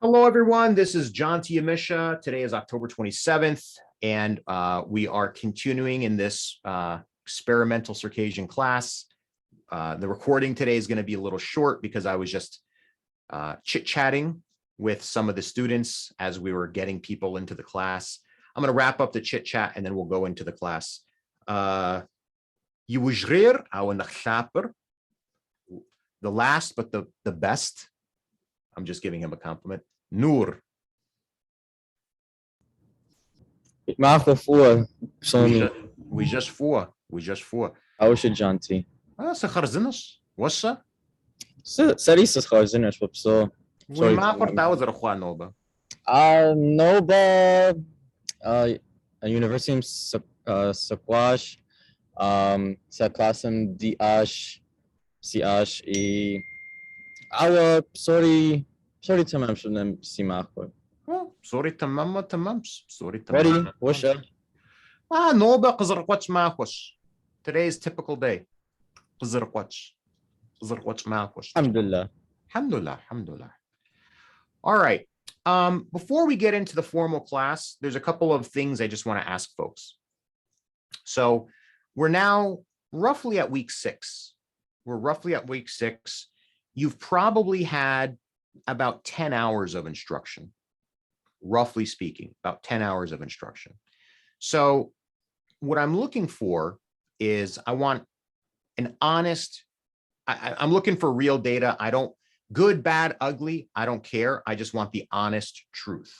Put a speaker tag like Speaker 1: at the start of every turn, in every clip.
Speaker 1: Hello, everyone. This is John T. Amisha. Today is October 27th, and we are continuing in this experimental Circassian class. The recording today is going to be a little short because I was just chit-chatting with some of the students as we were getting people into the class. I'm going to wrap up the chit-chat, and then we'll go into the class. The last, but the best. I'm just giving him a compliment. Nur.
Speaker 2: Marco for Sony.
Speaker 1: We just for.
Speaker 2: Awszy Janti.
Speaker 1: Sakharzinas. What's that?
Speaker 2: Sarisas Harzinas, but so.
Speaker 1: We ma portava za Juan Noba.
Speaker 2: Noba, a university Sakwash, sa klasem DH, CH, sorry tamam şundan simakwa.
Speaker 1: Sorry tamam.
Speaker 2: Ready? What's up?
Speaker 1: Noba qazarqwach mahwash. Today's typical day. Qazarqwach mahwash. Alhamdulillah. All right. Before we get into the formal class, there's a couple of things I just want to ask folks. So we're now roughly at week 6. You've probably had about 10 hours of instruction, roughly speaking, about 10 hours of instruction. So what I'm looking for is I want an honest, I'm looking for real data. I don't, good, bad, ugly, I don't care. I just want the honest truth.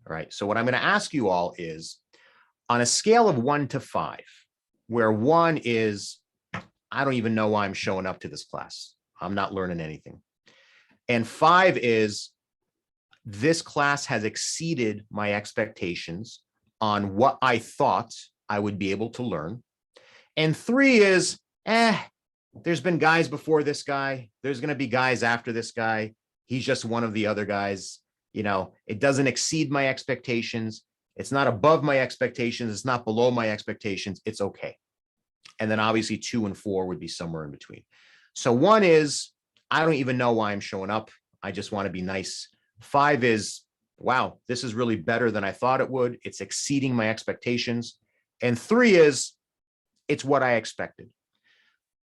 Speaker 1: All right. So what I'm going to ask you all is on a scale of 1 to 5, where 1 is, I don't even know why I'm showing up to this class. I'm not learning anything. And 5 is this class has exceeded my expectations on what I thought I would be able to learn. And 3 is, there's been guys before this guy. There's going to be guys after this guy. He's just one of the other guys. You know, it doesn't exceed my expectations. It's not above my expectations. It's not below my expectations. It's okay. And then obviously 2 and 4 would be somewhere in between. So 1 is, I don't even know why I'm showing up. I just want to be nice. 5 is, wow, this is really better than I thought it would. It's exceeding my expectations. And 3 is, it's what I expected.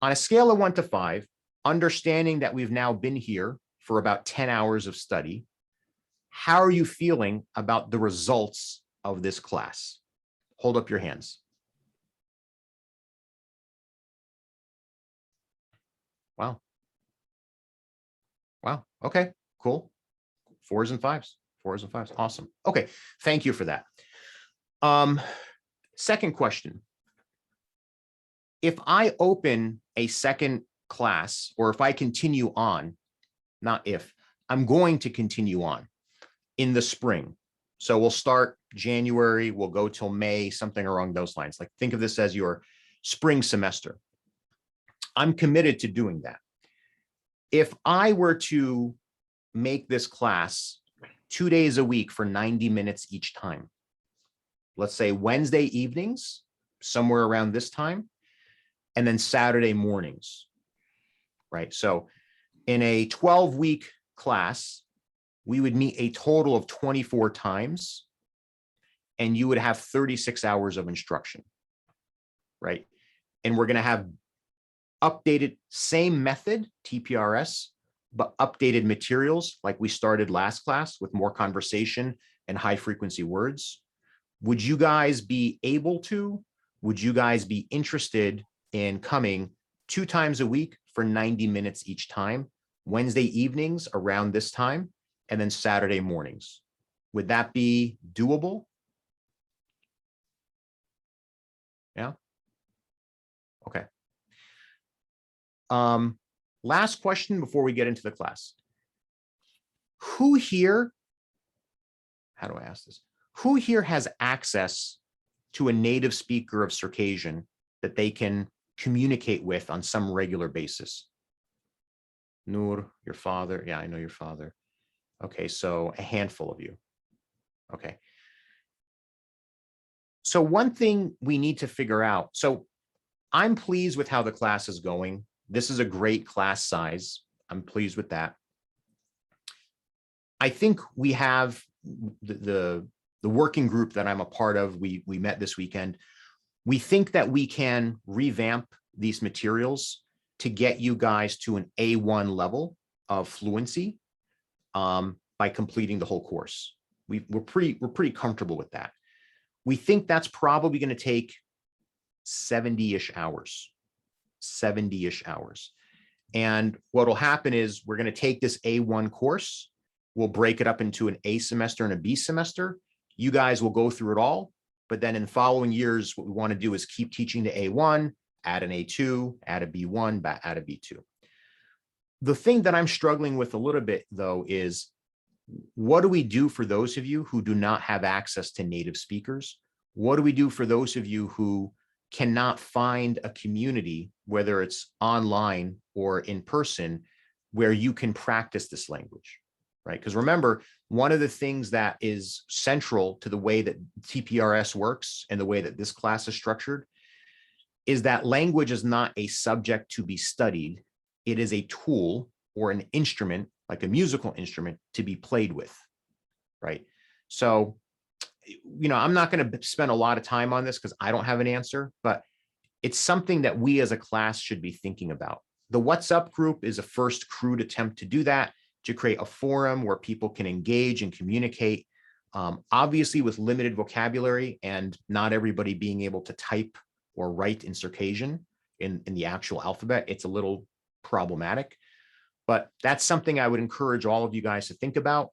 Speaker 1: On a scale of 1 to 5, understanding that we've now been here for about 10 hours of study, how are you feeling about the results of this class? Hold up your hands. Wow. Okay, cool. 4s and 5s. Awesome. Okay, thank you for that. Second question. If I open a second class, or if I continue on, not if, I'm going to continue on in the spring. So we'll start January, we'll go till May, something along those lines. Like think of this as your spring semester. I'm committed to doing that. If I were to make this class 2 days a week for 90 minutes each time, let's say Wednesday evenings, somewhere around this time, and then Saturday mornings, right? So in a 12-week class, we would meet a total of 24 times, and you would have 36 hours of instruction, right? And we're going to have updated, same method, TPRS, but updated materials like we started last class with more conversation and high frequency words. Would you guys be able to, would you guys be interested in coming 2 times a week for 90 minutes each time, Wednesday evenings around this time, and then Saturday mornings? Would that be doable? Yeah. Okay. Last question before we get into the class. Who here, how do I ask this? Who here has access to a native speaker of Circassian that they can communicate with on some regular basis? Nur, your father. Yeah, I know your father. Okay, so a handful of you. Okay. So one thing we need to figure out. So I'm pleased with how the class is going. This is a great class size. I'm pleased with that. I think we have the working group that I'm a part of. We met this weekend. We think that we can revamp these materials to get you guys to an A1 level of fluency by completing the whole course. We're pretty comfortable with that. We think that's probably going to take 70-ish hours. 70-ish hours. And what will happen is we're going to take this A1 course. We'll break it up into an A semester and a B semester. You guys will go through it all. But then in the following years, what we want to do is keep teaching the A1, add an A2, add a B1, add a B2. The thing that I'm struggling with a little bit, though, is what do we do for those of you who do not have access to native speakers? What do we do for those of you who cannot find a community, whether it's online or in person, where you can practice this language, right? Because remember, one of the things that is central to the way that TPRS works and the way that this class is structured is that language is not a subject to be studied. It is a tool or an instrument, like a musical instrument, to be played with, right? So, you know, I'm not going to spend a lot of time on this because I don't have an answer, but it's something that we as a class should be thinking about. The What's Up group is a first crude attempt to do that, to create a forum where people can engage and communicate, obviously with limited vocabulary and not everybody being able to type or write in Circassian in the actual alphabet. It's a little problematic, but that's something I would encourage all of you guys to think about.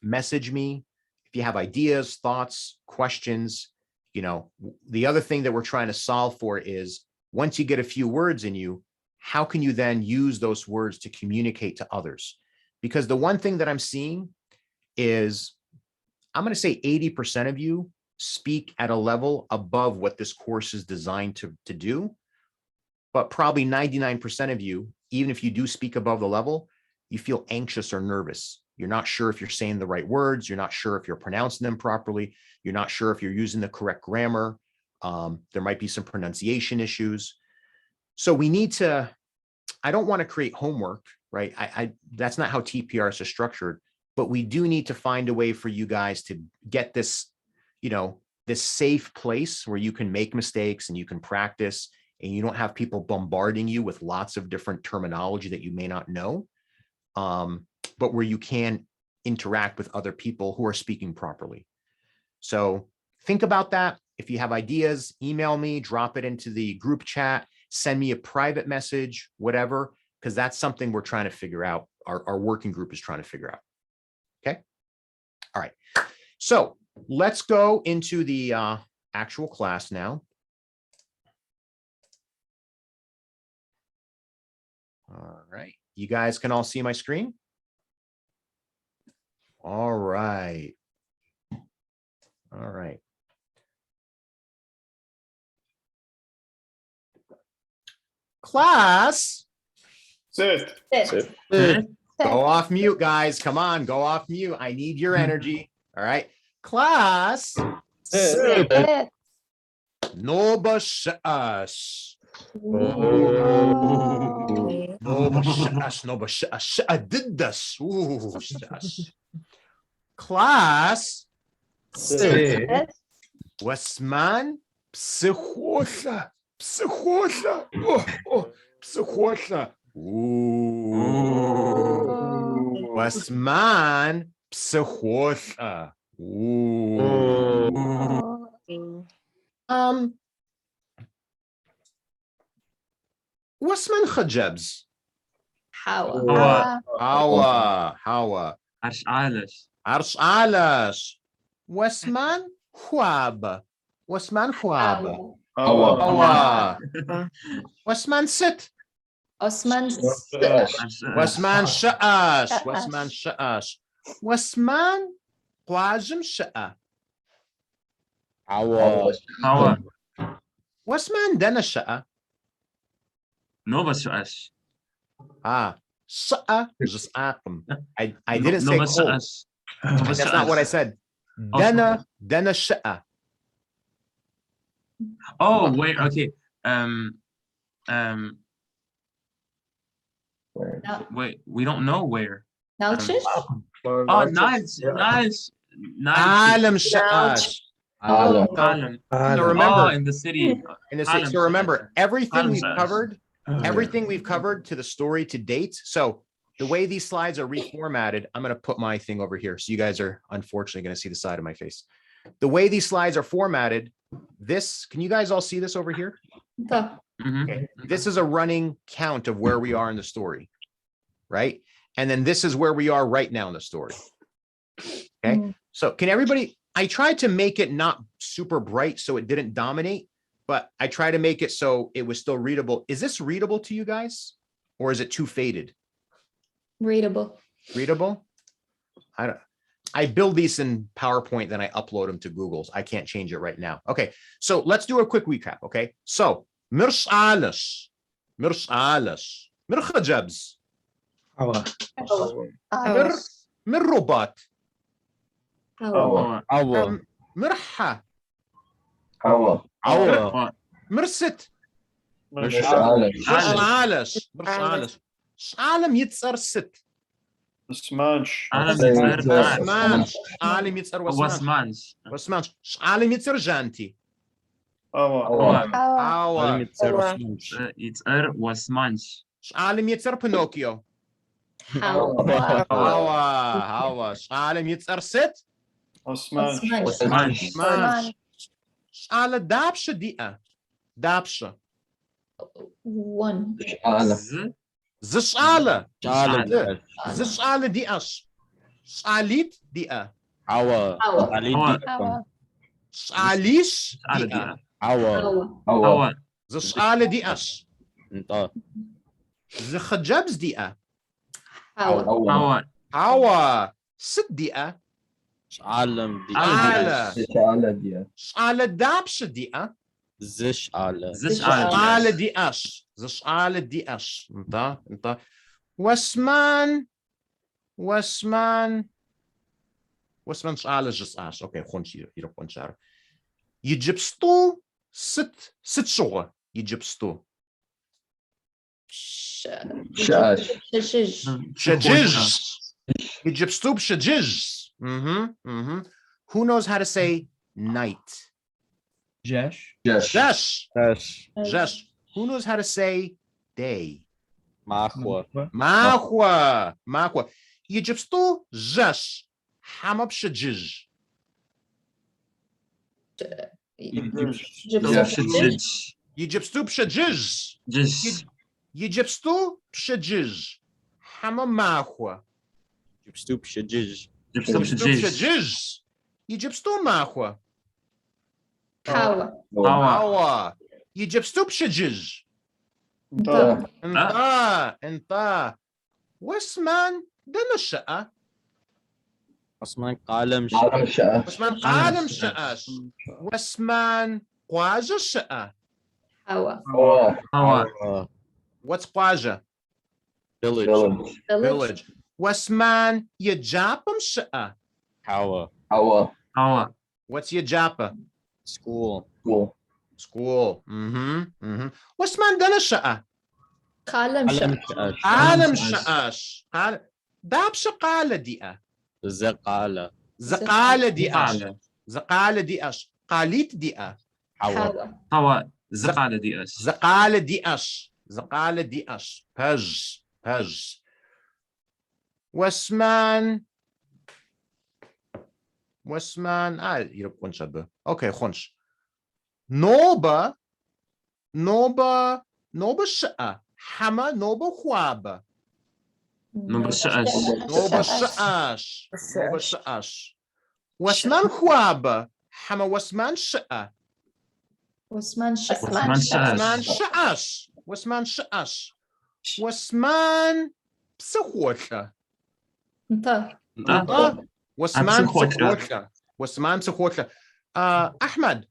Speaker 1: Message me if you have ideas, thoughts, questions. You know, the other thing that we're trying to solve for is once you get a few words in you, how can you then use those words to communicate to others? Because the one thing that I'm seeing is, I'm going to say 80% of you speak at a level above what this course is designed to do. But probably 99% of you, even if you do speak above the level, you feel anxious or nervous. You're not sure if you're saying the right words. You're not sure if you're pronouncing them properly. You're not sure if you're using the correct grammar. There might be some pronunciation issues. So we need to, I don't want to create homework, right? That's not how TPRs are structured, but we do need to find a way for you guys to get this, you know, this safe place where you can make mistakes and you can practice and you don't have people bombarding you with lots of different terminology that you may not know, but where you can interact with other people who are speaking properly. So think about that. If you have ideas, email me, drop it into the group chat, send me a private message, whatever, because that's something we're trying to figure out. Our working group is trying to figure out. Okay. All right. So let's go into the actual class now. All right. You guys can all see my screen? All right. All right. Class.
Speaker 3: Sit.
Speaker 1: Go off mute, guys. Come on, go off mute. I need your energy. All right. Class.
Speaker 3: Sit.
Speaker 1: No bus us. No bus us. No bus us. I did this. Ooh, us. Class.
Speaker 3: Sit.
Speaker 1: Westman. Psychosa. Psychosa. Oh, psychosa. Ooh. Westman. Psychosa. Ooh. Westman Khajabs.
Speaker 3: Hawa.
Speaker 1: Hawa.
Speaker 4: Arsh Alish.
Speaker 1: Arsh Alash. Westman Khwab. Westman Khwab.
Speaker 3: Hawa.
Speaker 1: Westman Sit.
Speaker 5: Osman
Speaker 1: Westman Sha'ash. Westman Sha'ash. Westman Qajim Sha'a.
Speaker 4: Hawa.
Speaker 1: Westman Dana Sha'a.
Speaker 4: Nova Su'ash.
Speaker 1: Sha'a just akum. I didn't say
Speaker 4: Nova
Speaker 1: cold.
Speaker 4: Su'ash.
Speaker 1: That's not what I said. Dana Sha'a.
Speaker 4: Oh, wait, okay. Wait, we don't know where.
Speaker 5: Nauczysz?
Speaker 4: Oh, nice.
Speaker 1: عالم شقاش.
Speaker 2: عالم.
Speaker 1: So remember,
Speaker 4: in the city.
Speaker 1: so remember, everything we've
Speaker 4: عالم
Speaker 1: covered, everything we've covered to the story to date. So the way these slides are reformatted, I'm going to put my thing over here. So you guys are unfortunately going to see the side of my face. The way these slides are formatted, this, can you guys all see this over here?
Speaker 3: طب.
Speaker 1: Okay. This is a running count of where we are in the story, right? And then this is where we are right now in the story. Okay. So can everybody, I tried to make it not super bright so it didn't dominate, but I tried to make it so it was still readable. Is this readable to you guys? Or is it too faded?
Speaker 3: Readable.
Speaker 1: Readable? I build these in PowerPoint, then I upload them to Google's. I can't change it right now. Okay, so let's do a quick recap, okay? So, مرسالش مرخجبز مررباط
Speaker 2: عوا
Speaker 1: مرحة
Speaker 2: عوا
Speaker 1: مرست
Speaker 2: مرشعالش
Speaker 1: مرشعالش عالم يتسر ست
Speaker 5: اسمانش
Speaker 1: وسمانش عالم يتسر وسمانش
Speaker 4: وسمانش
Speaker 1: وسمانش عالم يتسر جانتي
Speaker 5: أوا
Speaker 1: عالم
Speaker 4: يتسر وسمانش
Speaker 1: عالم يتسر بنوكيو
Speaker 3: حوا
Speaker 1: هوا عالم يتسر ست
Speaker 5: اسمانش
Speaker 4: وسمانش
Speaker 1: على دابشة دقيقة دابشة
Speaker 3: one
Speaker 1: زشالة
Speaker 2: شعالة
Speaker 1: زشالة دقيقة شاليت دقيقة
Speaker 2: عوا
Speaker 3: حوا
Speaker 2: علي
Speaker 1: شاليش دقيقة
Speaker 2: عوا
Speaker 4: هوا
Speaker 1: زشالة دقيقة
Speaker 2: انت
Speaker 1: زخجبز دقيقة
Speaker 3: حوا
Speaker 4: هوا
Speaker 1: هوا ست دقيقة
Speaker 2: عالم دي
Speaker 1: شالة شالة دابشة دقيقة
Speaker 2: زش على
Speaker 1: زشالة دقيقة زشالة دقيقة انت وسمان شالة جساش اوكي خونش يروح شعر يجبستو ست شغل يجبستو
Speaker 3: شاش
Speaker 1: شجج يجبستو بشجج who knows how to say night
Speaker 5: جاش
Speaker 1: Jesh.
Speaker 2: ايش
Speaker 1: Jesh. Who knows how to say day?
Speaker 2: معخوة
Speaker 1: Mahwa. Yijibstu Jesh. Hamab Shajij. Yijibstu Pshajij. Yijibstu Pshajij. Hamab Mahwa.
Speaker 2: جبستوب شجج
Speaker 1: Pshajij. Yijibstu Mahwa.
Speaker 3: حوا
Speaker 1: Awa. Yijibstu Pshajij. انت واسمان دنا الشقة
Speaker 2: عثمان قالم
Speaker 1: واسمان قالم شقاش واسمان قواجة الشقة
Speaker 4: هوا
Speaker 1: what's قواجة
Speaker 2: village
Speaker 1: village واسمان يجابم الشقة
Speaker 2: حوا
Speaker 4: هوا
Speaker 1: what's يجابة
Speaker 2: school
Speaker 1: school واسمان دنا الشقة
Speaker 3: قلم
Speaker 1: عالم شقاش داب شقالة دقة
Speaker 2: زقالة
Speaker 1: زقالة دقة زقالة دقة قاليت دقة
Speaker 2: حوا
Speaker 4: هوا زقالة دي اس
Speaker 1: زقالة دقش زقالة دقش بج واسمان يرب خنش هذا اوكي خنش نوبة الشقة حما نوبة خوابة
Speaker 4: نوبة الشقاش
Speaker 1: نوبة الشقاش واسمان خوابة حما واسمان شقة
Speaker 3: واسمان
Speaker 4: واسمان شقاش
Speaker 1: واسمان شقاش واسمان بسخوشة
Speaker 3: انت
Speaker 1: واسمان بسخوشة أحمد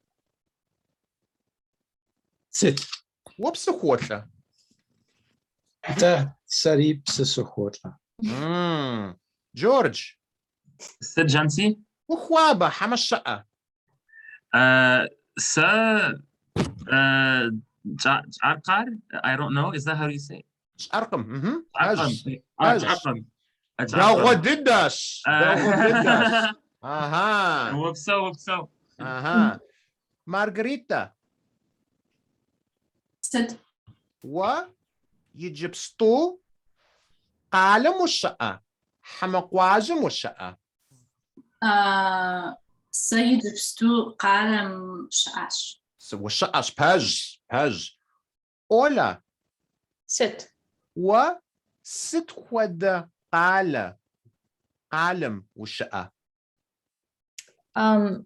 Speaker 5: ست
Speaker 1: وبسخوشة
Speaker 5: ده سريب سسخوطة
Speaker 1: جورج
Speaker 4: ست جانسي
Speaker 1: وخوابة حما الشقة
Speaker 4: س عقار I don't know is that how you say it
Speaker 1: أرقم
Speaker 4: عقم
Speaker 1: دغددش دغددش اها
Speaker 4: وبسو
Speaker 1: اها مارغريتا
Speaker 3: ست
Speaker 1: و يجيب سطو قالم والشقة حمقواجم والشقة
Speaker 6: سيد بستو قالم شقاش
Speaker 1: والشقة باج أولا
Speaker 3: ست
Speaker 1: و ست خود قالم والشقة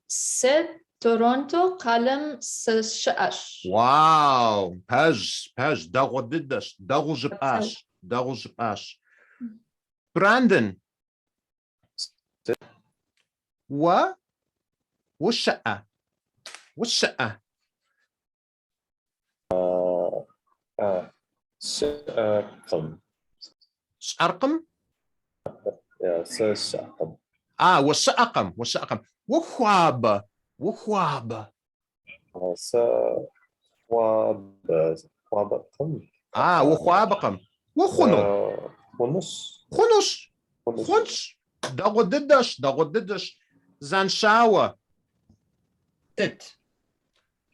Speaker 3: ست تورونتو قلم شقش
Speaker 1: واو باج دغددش دغجباش براندن والشقة
Speaker 7: شقم
Speaker 1: أرقم
Speaker 7: يا شقم
Speaker 1: والشقم وخواب
Speaker 7: خواب خوابقم
Speaker 1: وخوابقم وخنو
Speaker 7: خنش
Speaker 1: خنش دغددش زنشاوة
Speaker 5: Sit.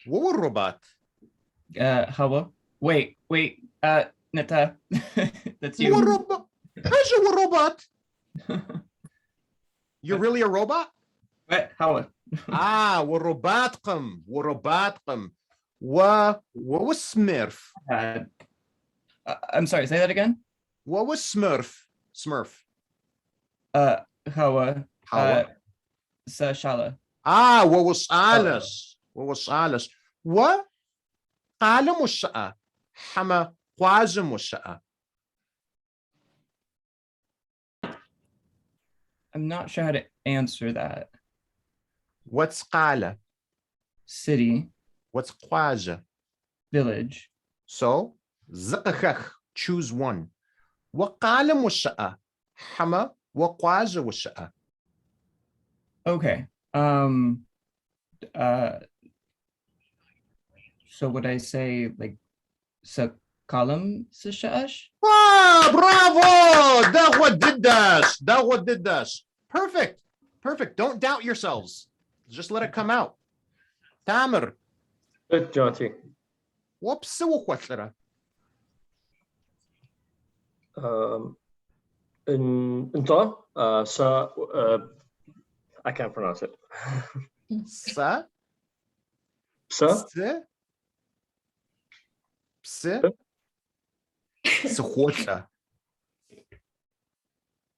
Speaker 1: والرباط
Speaker 5: Hawa. Wait. Nita. That's you.
Speaker 1: والرباط ايش هو الرباط You're really a robot?
Speaker 5: What? Hawa.
Speaker 1: ورباطكم وسميرف
Speaker 5: I'm sorry, say that again.
Speaker 1: وسميرف
Speaker 5: Hawa.
Speaker 1: Hawa.
Speaker 5: Sashala.
Speaker 1: ووسالس وقالم والشقة حما قوازم والشقة
Speaker 5: I'm not sure how to answer that.
Speaker 1: What's قالة?
Speaker 5: City,
Speaker 1: What's قواجة?
Speaker 5: village.
Speaker 1: So زقخخ, choose one. وقالم والشقة حما وقواجة والشقة.
Speaker 5: Okay. So would I say like Sakalam Sishash?
Speaker 1: Bravo! دغددش. Perfect. Don't doubt yourselves. Just let it come out. Tamer.
Speaker 7: جاتي
Speaker 1: وبسو خوتلرا.
Speaker 7: انت I can't pronounce it.
Speaker 1: Sa.
Speaker 7: Sa
Speaker 1: Pse. Схотля.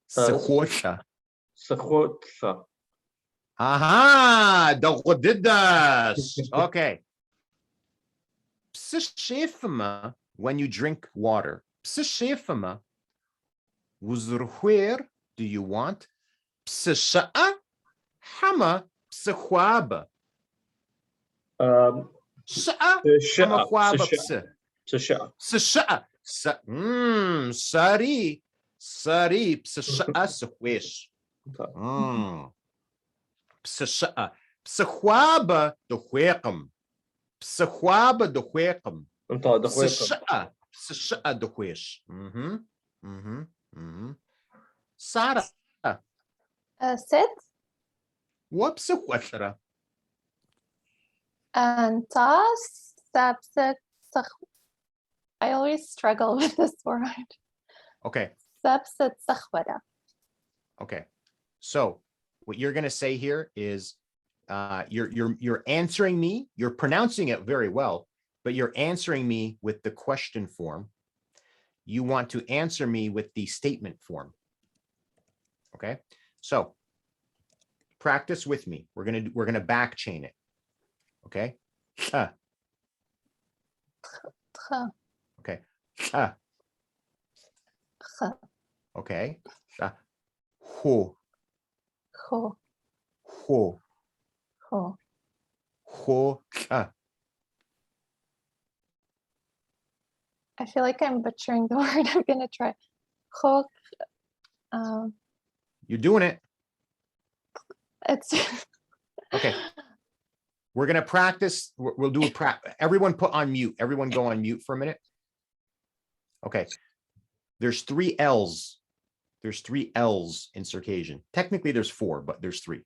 Speaker 7: سخوتها
Speaker 1: Aha, دغددش. Okay. Psishefima when you drink water. Psishefima. Where do you want? Psisha'a hama psihwaba. Sha'a hama hwaba psi. Psisha'a. Sari psisha'a sihwesh. Psisha'a. Psihwaba duhweqam. Psihwaba duhweqam.
Speaker 7: انت دخويكم
Speaker 1: Psisha'a duhwesh. Sara.
Speaker 8: ست
Speaker 1: وبسخوتلرا.
Speaker 8: انتاس سبسك I always struggle with this word.
Speaker 1: Okay.
Speaker 8: Subset sakhwada.
Speaker 1: Okay. So what you're going to say here is you're answering me. You're pronouncing it very well, but you're answering me with the question form. You want to answer me with the statement form. Okay. So practice with me. We're going to back chain it. Okay. Okay. Okay. Ho.
Speaker 8: Ho.
Speaker 1: Ho.
Speaker 8: Ho.
Speaker 1: Ho.
Speaker 8: I feel like I'm butchering the word. I'm gonna try. Ho.
Speaker 1: You're doing it.
Speaker 8: It's
Speaker 1: Okay. We're going to practice. We'll do everyone put on mute. Everyone go on mute for a minute. Okay. There's 3 L's. There's 3 L's in Circassian. Technically, there's 4, but there's 3.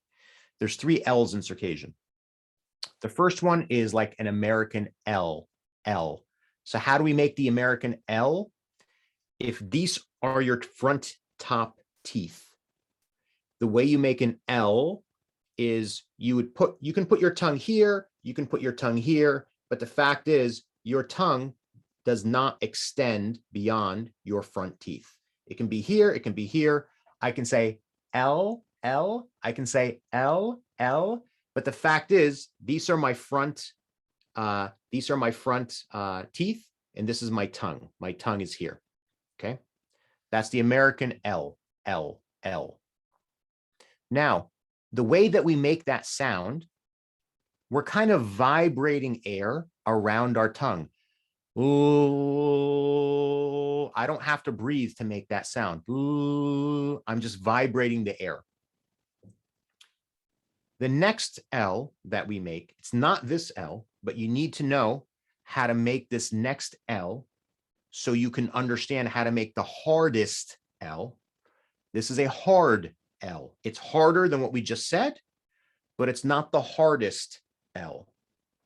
Speaker 1: There's 3 L's in Circassian. The first one is like an American L, L. So how do we make the American L? If these are your front top teeth, the way you make an L is you can put your tongue here, you can put your tongue here, but the fact is your tongue does not extend beyond your front teeth. It can be here, it can be here. I can say L, L, I can say L, L, but the fact is these are my front teeth, and this is my tongue. My tongue is here, okay? That's the American L, L, L. Now, the way that we make that sound, we're kind of vibrating air around our tongue. Ooh, I don't have to breathe to make that sound. Ooh, I'm just vibrating the air. The next L that we make, it's not this L, but you need to know how to make this next L so you can understand how to make the hardest L. This is a hard L. It's harder than what we just said, but it's not the hardest L,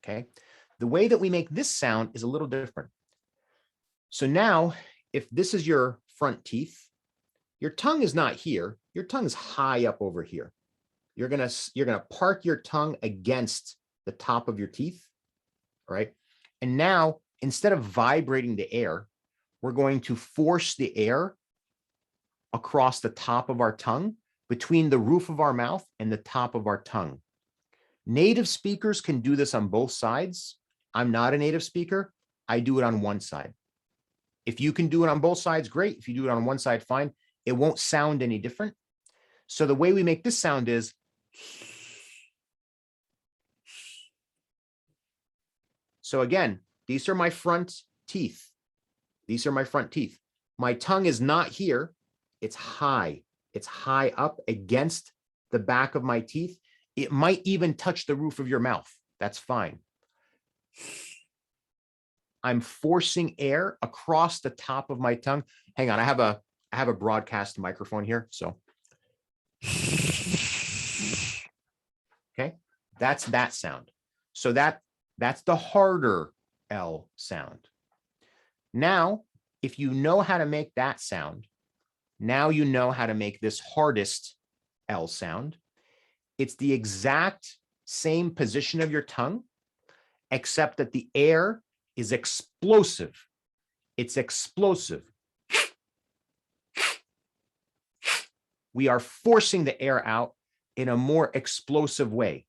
Speaker 1: okay? The way that we make this sound is a little different. So now, if this is your front teeth, your tongue is not here. Your tongue is high up over here. You're gonna park your tongue against the top of your teeth, right? And now, instead of vibrating the air, we're going to force the air across the top of our tongue, between the roof of our mouth and the top of our tongue. Native speakers can do this on both sides. I'm not a native speaker. I do it on one side. If you can do it on both sides, great. If you do it on one side, fine. It won't sound any different. So the way we make this sound is so again, these are my front teeth. These are my front teeth. My tongue is not here. It's high. It's high up against the back of my teeth. It might even touch the roof of your mouth. That's fine. I'm forcing air across the top of my tongue. Hang on, I have a broadcast microphone here. So, okay, that's that sound. So that's the harder L sound. Now, if you know how to make that sound, now you know how to make this hardest L sound. It's the exact same position of your tongue, except that the air is explosive. It's explosive. We are forcing the air out in a more explosive way.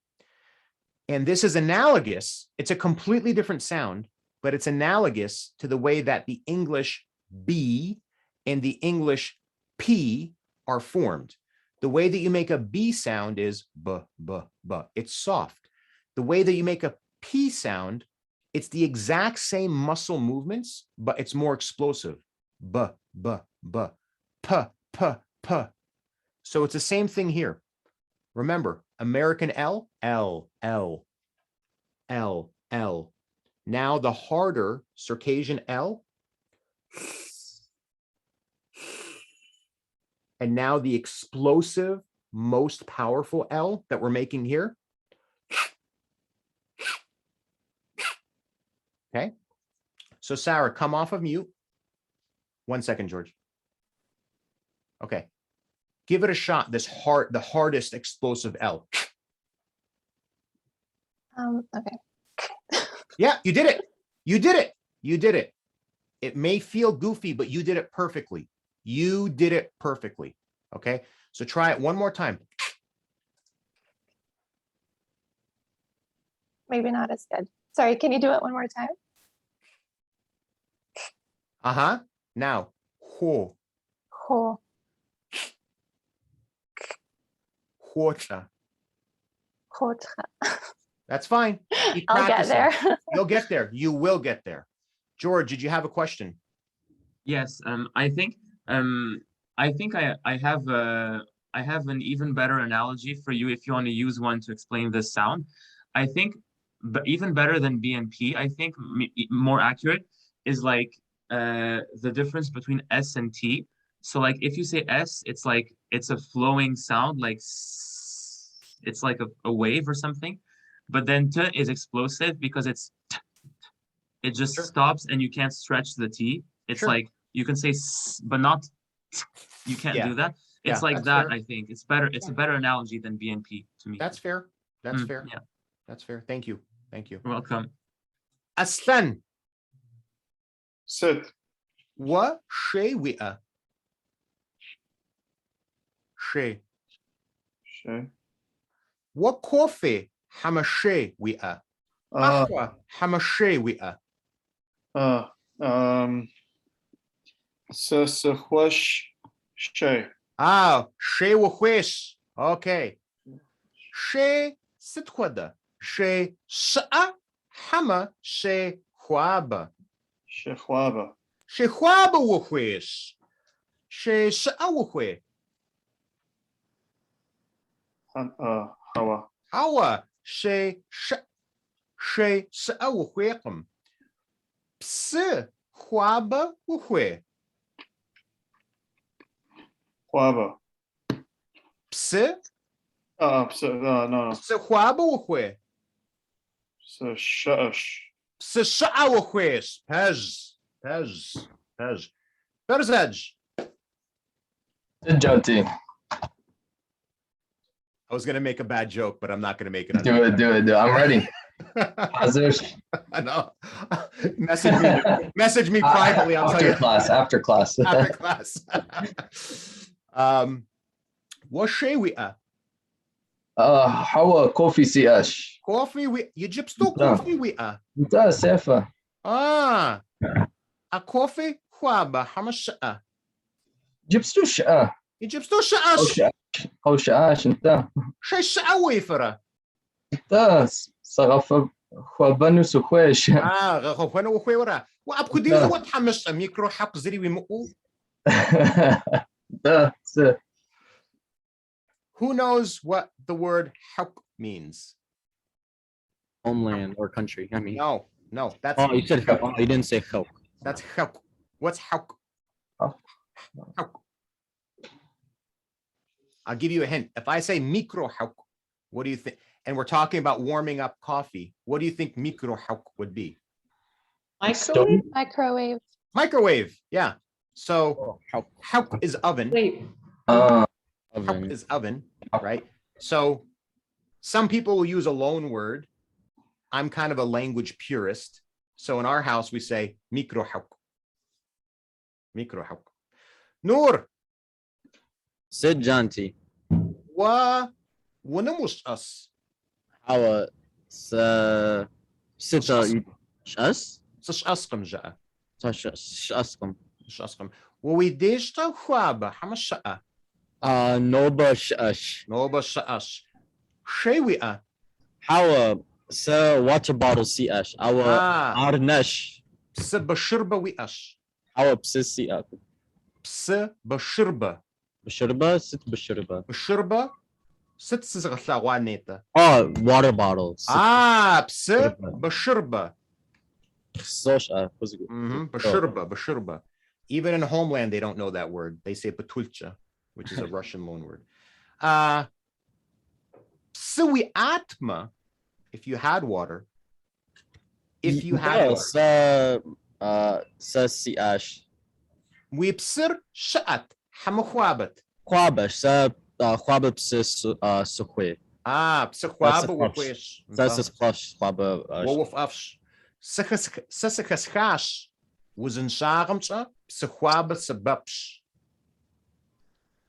Speaker 1: And this is analogous. It's a completely different sound, but it's analogous to the way that the English B and the English P are formed. The way that you make a B sound is B, B, B. It's soft. The way that you make a P sound, it's the exact same muscle movements, but it's more explosive. B, B, B, P, P, P. So it's the same thing here. Remember, American L, L, L, L, L. Now the harder Circassian L. And now the explosive, most powerful L that we're making here. Okay. So Sarah, come off of mute. 1 second, George. Okay. Give it a shot. The hardest explosive L.
Speaker 8: Okay.
Speaker 1: Yeah, you did it. You did it. You did it. It may feel goofy, but you did it perfectly. You did it perfectly. Okay. So try it one more time.
Speaker 8: Maybe not as good. Sorry, can you do it one more time?
Speaker 1: Uh-huh. Now, ho,
Speaker 8: Ho,
Speaker 1: hota.
Speaker 8: hotra.
Speaker 1: That's fine. Keep
Speaker 8: I'll get
Speaker 1: practicing.
Speaker 8: there.
Speaker 1: You'll get there. You will get there. George, did you have a question?
Speaker 4: Yes, I think I have an even better analogy for you if you want to use one to explain this sound. I think, but even better than B and P, I think more accurate is like the difference between S and T. So like if you say S, it's like it's a flowing sound, like it's like a wave or something. But then T is explosive because it just
Speaker 1: Sure.
Speaker 4: stops and you can't stretch the T. It's
Speaker 1: Sure.
Speaker 4: like you can say S, but not you can't
Speaker 1: Yeah.
Speaker 4: do that. It's
Speaker 1: Yeah,
Speaker 4: like
Speaker 1: that's
Speaker 4: that,
Speaker 1: fair.
Speaker 4: I think. It's better, it's a better analogy than BNP to me.
Speaker 1: That's fair. That's
Speaker 4: Mm,
Speaker 1: fair.
Speaker 4: yeah.
Speaker 1: That's fair. Thank you. Thank you.
Speaker 4: You're welcome.
Speaker 1: Aslan.
Speaker 7: Sit.
Speaker 1: وشيوئة. شي.
Speaker 7: Shay.
Speaker 1: وكوفي حمشيوئة. قهوة حمشيوئة.
Speaker 7: Sasahwash Shay.
Speaker 1: شي وخويش. Okay. شي ستخودة. شي شقة حما شي خوابة.
Speaker 7: Shehwaba.
Speaker 1: شي خوابة وخويش. شي شقة وخوي.
Speaker 7: Hawa.
Speaker 1: هوا شي شقة وخويقم. بس خوابة وخوي.
Speaker 7: Hwaba.
Speaker 1: بس
Speaker 7: No.
Speaker 1: بس خوابة وخوي.
Speaker 7: Shash.
Speaker 1: بس شقة وخويش. Pez. Perzej.
Speaker 9: Janti.
Speaker 1: I was going to make a bad joke, but I'm not going to make it.
Speaker 9: Do it. I'm ready. Hazır.
Speaker 1: I know. Message me privately. I'll tell you.
Speaker 9: After class.
Speaker 1: After class. وشيوئة.
Speaker 9: Hawa Kofi CH.
Speaker 1: كوفي يجبستو كوفي وئة.
Speaker 9: ده سيفا.
Speaker 1: كوفي خوابة حمش شقة.
Speaker 9: جبستو شقة.
Speaker 1: يجبستو شقش.
Speaker 9: أو شقاش أنت.
Speaker 1: شي شقة ويفرة.
Speaker 9: أنت صغف خوابنو سخويش.
Speaker 1: غفونا وخويورا. وأبكو دي خود حمش ميكرو حق زري ويمقو.
Speaker 9: ده
Speaker 1: Who knows what the word حق means?
Speaker 2: Homeland or country. I mean.
Speaker 1: No. That's.
Speaker 2: Oh, you said. Oh, you didn't say help.
Speaker 1: That's حق. What's حق? حق. I'll give you a hint. If I say micro حق, what do you think? And we're talking about warming up coffee. What do you think micro حق would be?
Speaker 8: Microwave.
Speaker 1: Microwave. Yeah. So حق is oven.
Speaker 3: Wait.
Speaker 1: حق
Speaker 2: Oven.
Speaker 1: is oven, right? So some people will use a loan word. I'm kind of a language purist. So in our house, we say micro حق. Micro حق. Noor.
Speaker 2: Sid Janti.
Speaker 1: ونمش us.
Speaker 2: Hawa Sita us?
Speaker 1: سش أسقم جاء.
Speaker 2: Shaskum.
Speaker 1: سش أسقم. وويديشتا خوابة حمش شقة.
Speaker 2: Noba Shash.
Speaker 1: نوبة شقش. شيوئة.
Speaker 2: Hawa sa water bottle CH. Awa Arnesh.
Speaker 1: بس بشربة ويأش.
Speaker 2: Hawa Psisi up.
Speaker 1: بس بشربة.
Speaker 2: Bashurba, sit Bashurba.
Speaker 1: بشربة. ست سغلا وانيتا.
Speaker 2: Oh, water bottles.
Speaker 1: بس بشربة.
Speaker 2: Sosha.
Speaker 1: بشربة. Even in homeland, they don't know that word. They say patulcha, which is a Russian loan word. Psiwiatma, if you had water. If you had water.
Speaker 2: Sa CH.
Speaker 1: ويبصر شقت حمخوابت.
Speaker 2: Kwabash, sa Kwaba Psis Sukwe.
Speaker 1: بسخوابة وخويش.
Speaker 2: That's a splash Kwaba.
Speaker 1: ووف أفش. سسخسخاش وزنشاغمشا بسخوابة سببش.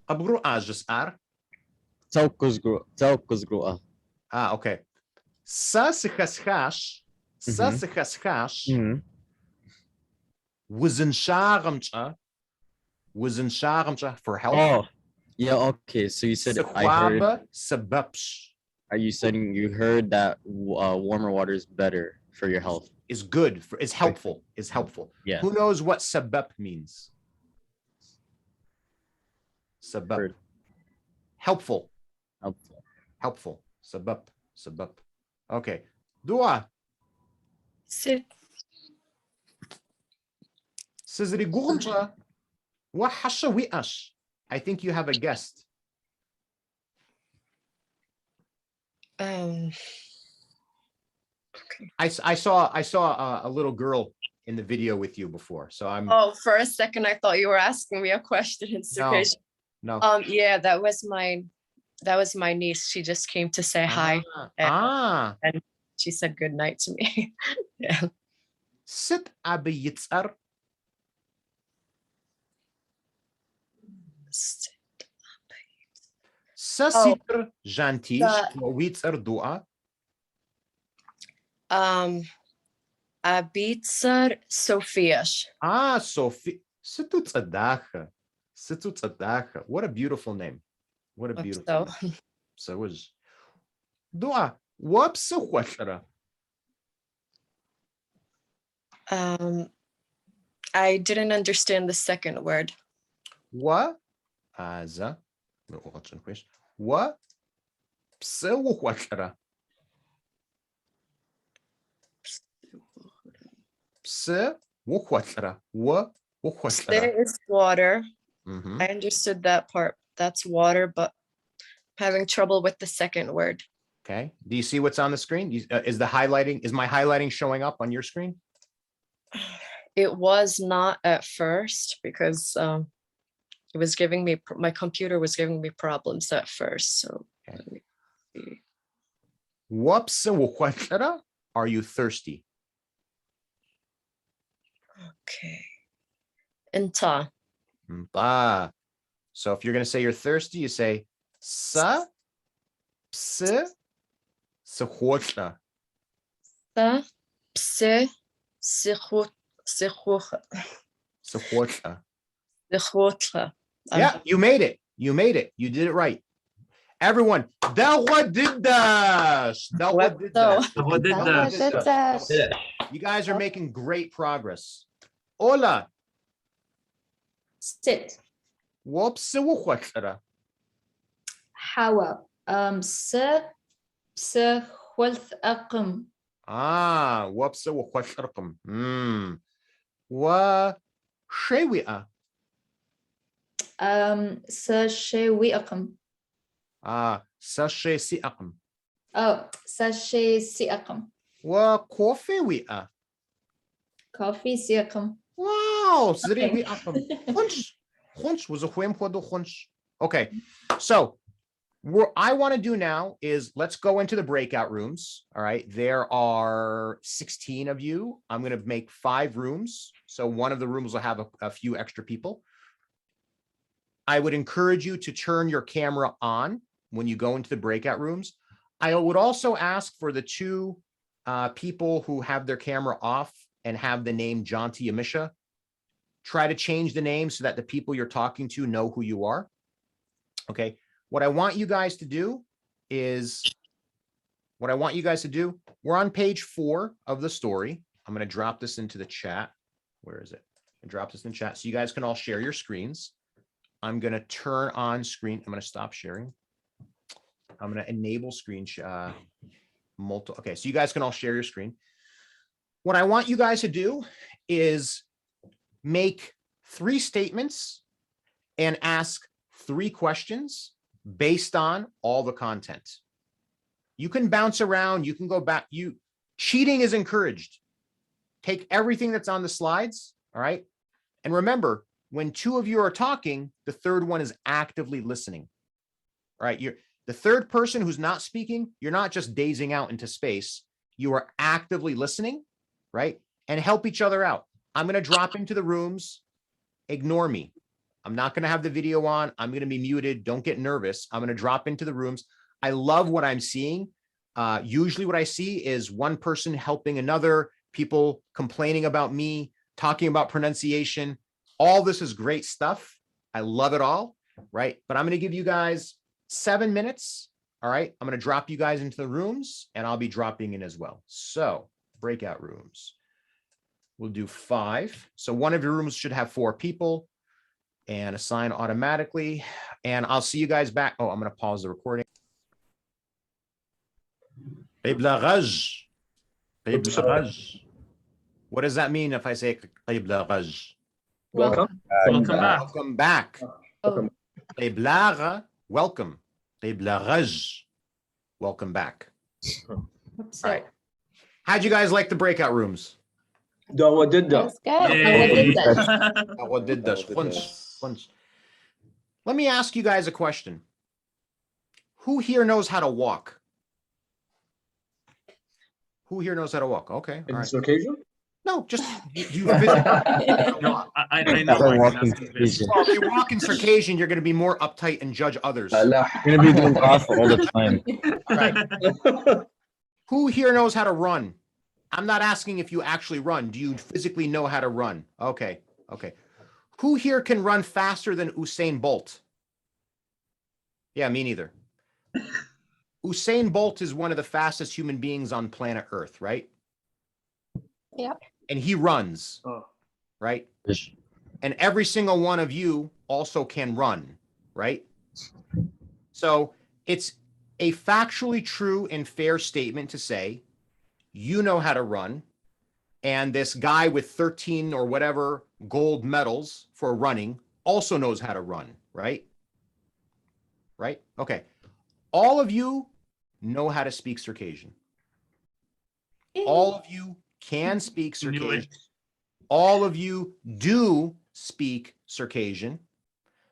Speaker 1: أبغرو أجس أر.
Speaker 2: Telkusgrua.
Speaker 1: Okay. سسخسخاش وزنشاغمشا for help.
Speaker 2: Oh, yeah, okay. So you said I heard. Are you saying you heard that warmer water is better for your health?
Speaker 1: Is good for is helpful.
Speaker 2: Yeah.
Speaker 1: Who knows what sabab means? Sabab.
Speaker 2: Heard.
Speaker 1: Helpful. Sabab. Okay. Dua.
Speaker 8: Sit.
Speaker 1: Sizri gurumcha. وحشويقش. I think you have a guest. I saw a little girl in the video with you before, so I'm.
Speaker 10: Oh, for a second I thought you were asking me a question in Circassian.
Speaker 1: No.
Speaker 10: Yeah, that was my niece. She just came to say hi. And she said good night to me. Yeah.
Speaker 1: Sit abiyitsar. Sasitr jantish witsar dua.
Speaker 10: Abitsar Sophiash.
Speaker 1: Sophie. Situ tzadacha. Situ tzadacha. What a beautiful name. What a beautiful name. So it was dua. Whoops.
Speaker 10: I didn't understand the second word.
Speaker 1: What? Aza. What? Pse
Speaker 10: is water. I understood that part. That's water, but I'm having trouble with the second word.
Speaker 1: Okay. Do you see what's on the screen? Is my highlighting showing up on your screen?
Speaker 10: It was not at first because it was giving me, my computer was giving me problems at first. So let me see.
Speaker 1: Are you thirsty?
Speaker 10: Okay. Inta.
Speaker 1: So if you're going to say you're thirsty, you say sa pse sechotla.
Speaker 10: Sa pse sechotla.
Speaker 1: Yeah, you made it. You made it. You did it right. Everyone, you guys are making great progress. Hola.
Speaker 3: Sit. Hawa. Whulth-aqm.
Speaker 1: Shewi'a.
Speaker 3: Sashewi'aqm.
Speaker 1: Sashe-si'aqm.
Speaker 3: Oh, sashe-si'aqm.
Speaker 1: Coffee-wi'a.
Speaker 3: Coffee-si'aqm.
Speaker 1: Wow. Okay, so what I want to do now is let's go into the breakout rooms. All right, there are 16 of you. I'm going to make 5 rooms. So one of the rooms will have a few extra people. I would encourage you to turn your camera on when you go into the breakout rooms. I would also ask for the 2 people who have their camera off and have the name Jonty Amisha. Try to change the name so that the people you're talking to know who you are. Okay. What I want you guys to do is, we're on page 4 of the story. I'm going to drop this into the chat. Where is it? I drop this in the chat so you guys can all share your screens. I'm going to turn on screen. I'm going to stop sharing. I'm going to enable screen share. Okay, so you guys can all share your screen. What I want you guys to do is make 3 statements and ask 3 questions based on all the content. You can bounce around. You can go back. Cheating is encouraged. Take everything that's on the slides. All right. And remember, when 2 of you are talking, the third one is actively listening. All right. The third person who's not speaking, you're not just dazing out into space. You are actively listening, right? And help each other out. I'm going to drop into the rooms. Ignore me. I'm not going to have the video on. I'm going to be muted. Don't get nervous. I'm going to drop into the rooms. I love what I'm seeing. Usually what I see is one person helping another, people complaining about me, talking about pronunciation. All this is great stuff. I love it all, right? But I'm going to give you guys 7 minutes. All right. I'm going to drop you guys into the rooms and I'll be dropping in as well. So breakout rooms. We'll do 5. So one of your rooms should have 4 people and assign automatically. And I'll see you guys back. Oh, I'm going to pause the recording. What does that mean if I say
Speaker 3: Welcome.
Speaker 4: Welcome back.
Speaker 1: Welcome back.
Speaker 3: Oh,
Speaker 1: Teblara, welcome. Teblaraj, welcome back.
Speaker 3: whoops.
Speaker 1: All right. How'd you guys like the breakout rooms?
Speaker 8: That's good.
Speaker 3: What did that?
Speaker 1: Let me ask you guys a question. Who here knows how to walk? Who here knows how to walk? Okay. All right.
Speaker 7: Circassian?
Speaker 1: No, just you physically.
Speaker 4: No, I know.
Speaker 2: Start
Speaker 4: I
Speaker 2: walking
Speaker 4: can ask
Speaker 2: Circassian.
Speaker 1: Well, if you walk in Circassian, you're going to be more uptight and judge others.
Speaker 9: لا
Speaker 2: You're gonna be doing cough all the time.
Speaker 1: Right. Who here knows how to run? I'm not asking if you actually run. Do you physically know how to run? Okay. Okay. Who here can run faster than Usain Bolt? Yeah, me neither. Usain Bolt is one of the fastest human beings on planet Earth, right?
Speaker 8: Yep.
Speaker 1: And he runs,
Speaker 7: Oh.
Speaker 1: right? And every single one of you also can run, right? So it's a factually true and fair statement to say, you know how to run, and this guy with 13 or whatever gold medals for running also knows how to run, right? Right? Okay. All of you know how to speak Circassian. All of you can speak
Speaker 4: Knew it.
Speaker 1: Circassian. All of you do speak Circassian.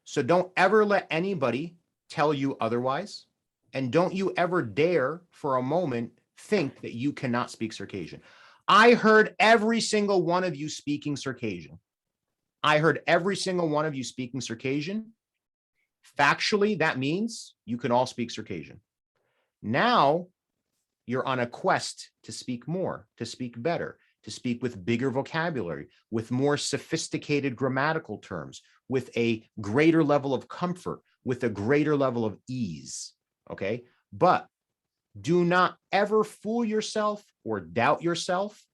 Speaker 1: So don't ever let anybody tell you otherwise. And don't you ever dare for a moment think that you cannot speak Circassian. I heard every single one of you speaking Circassian. I heard every single one of you speaking Circassian. Factually, that means you can all speak Circassian. Now you're on a quest to speak more, to speak better, to speak with bigger vocabulary, with more sophisticated grammatical terms, with a greater level of comfort, with a greater level of ease. Okay. But do not ever fool yourself or doubt yourself.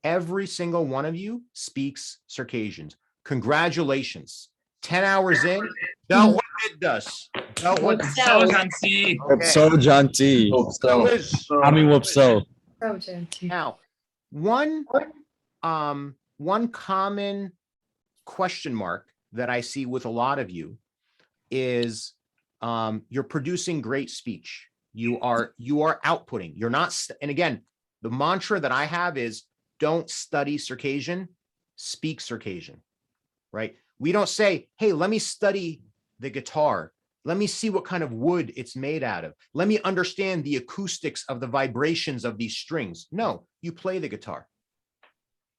Speaker 1: Every single one of you speaks Circassians. Congratulations. 10 hours in.
Speaker 3: Whoop
Speaker 4: So fancy.
Speaker 2: So Janti. I mean, whoop so.
Speaker 1: Now, one common question mark that I see with a lot of you is you're producing great speech. You are outputting. You're not, and again, the mantra that I have is don't study Circassian, speak Circassian, right? We don't say, hey, let me study the guitar. Let me see what kind of wood it's made out of. Let me understand the acoustics of the vibrations of these strings. No, you play the guitar,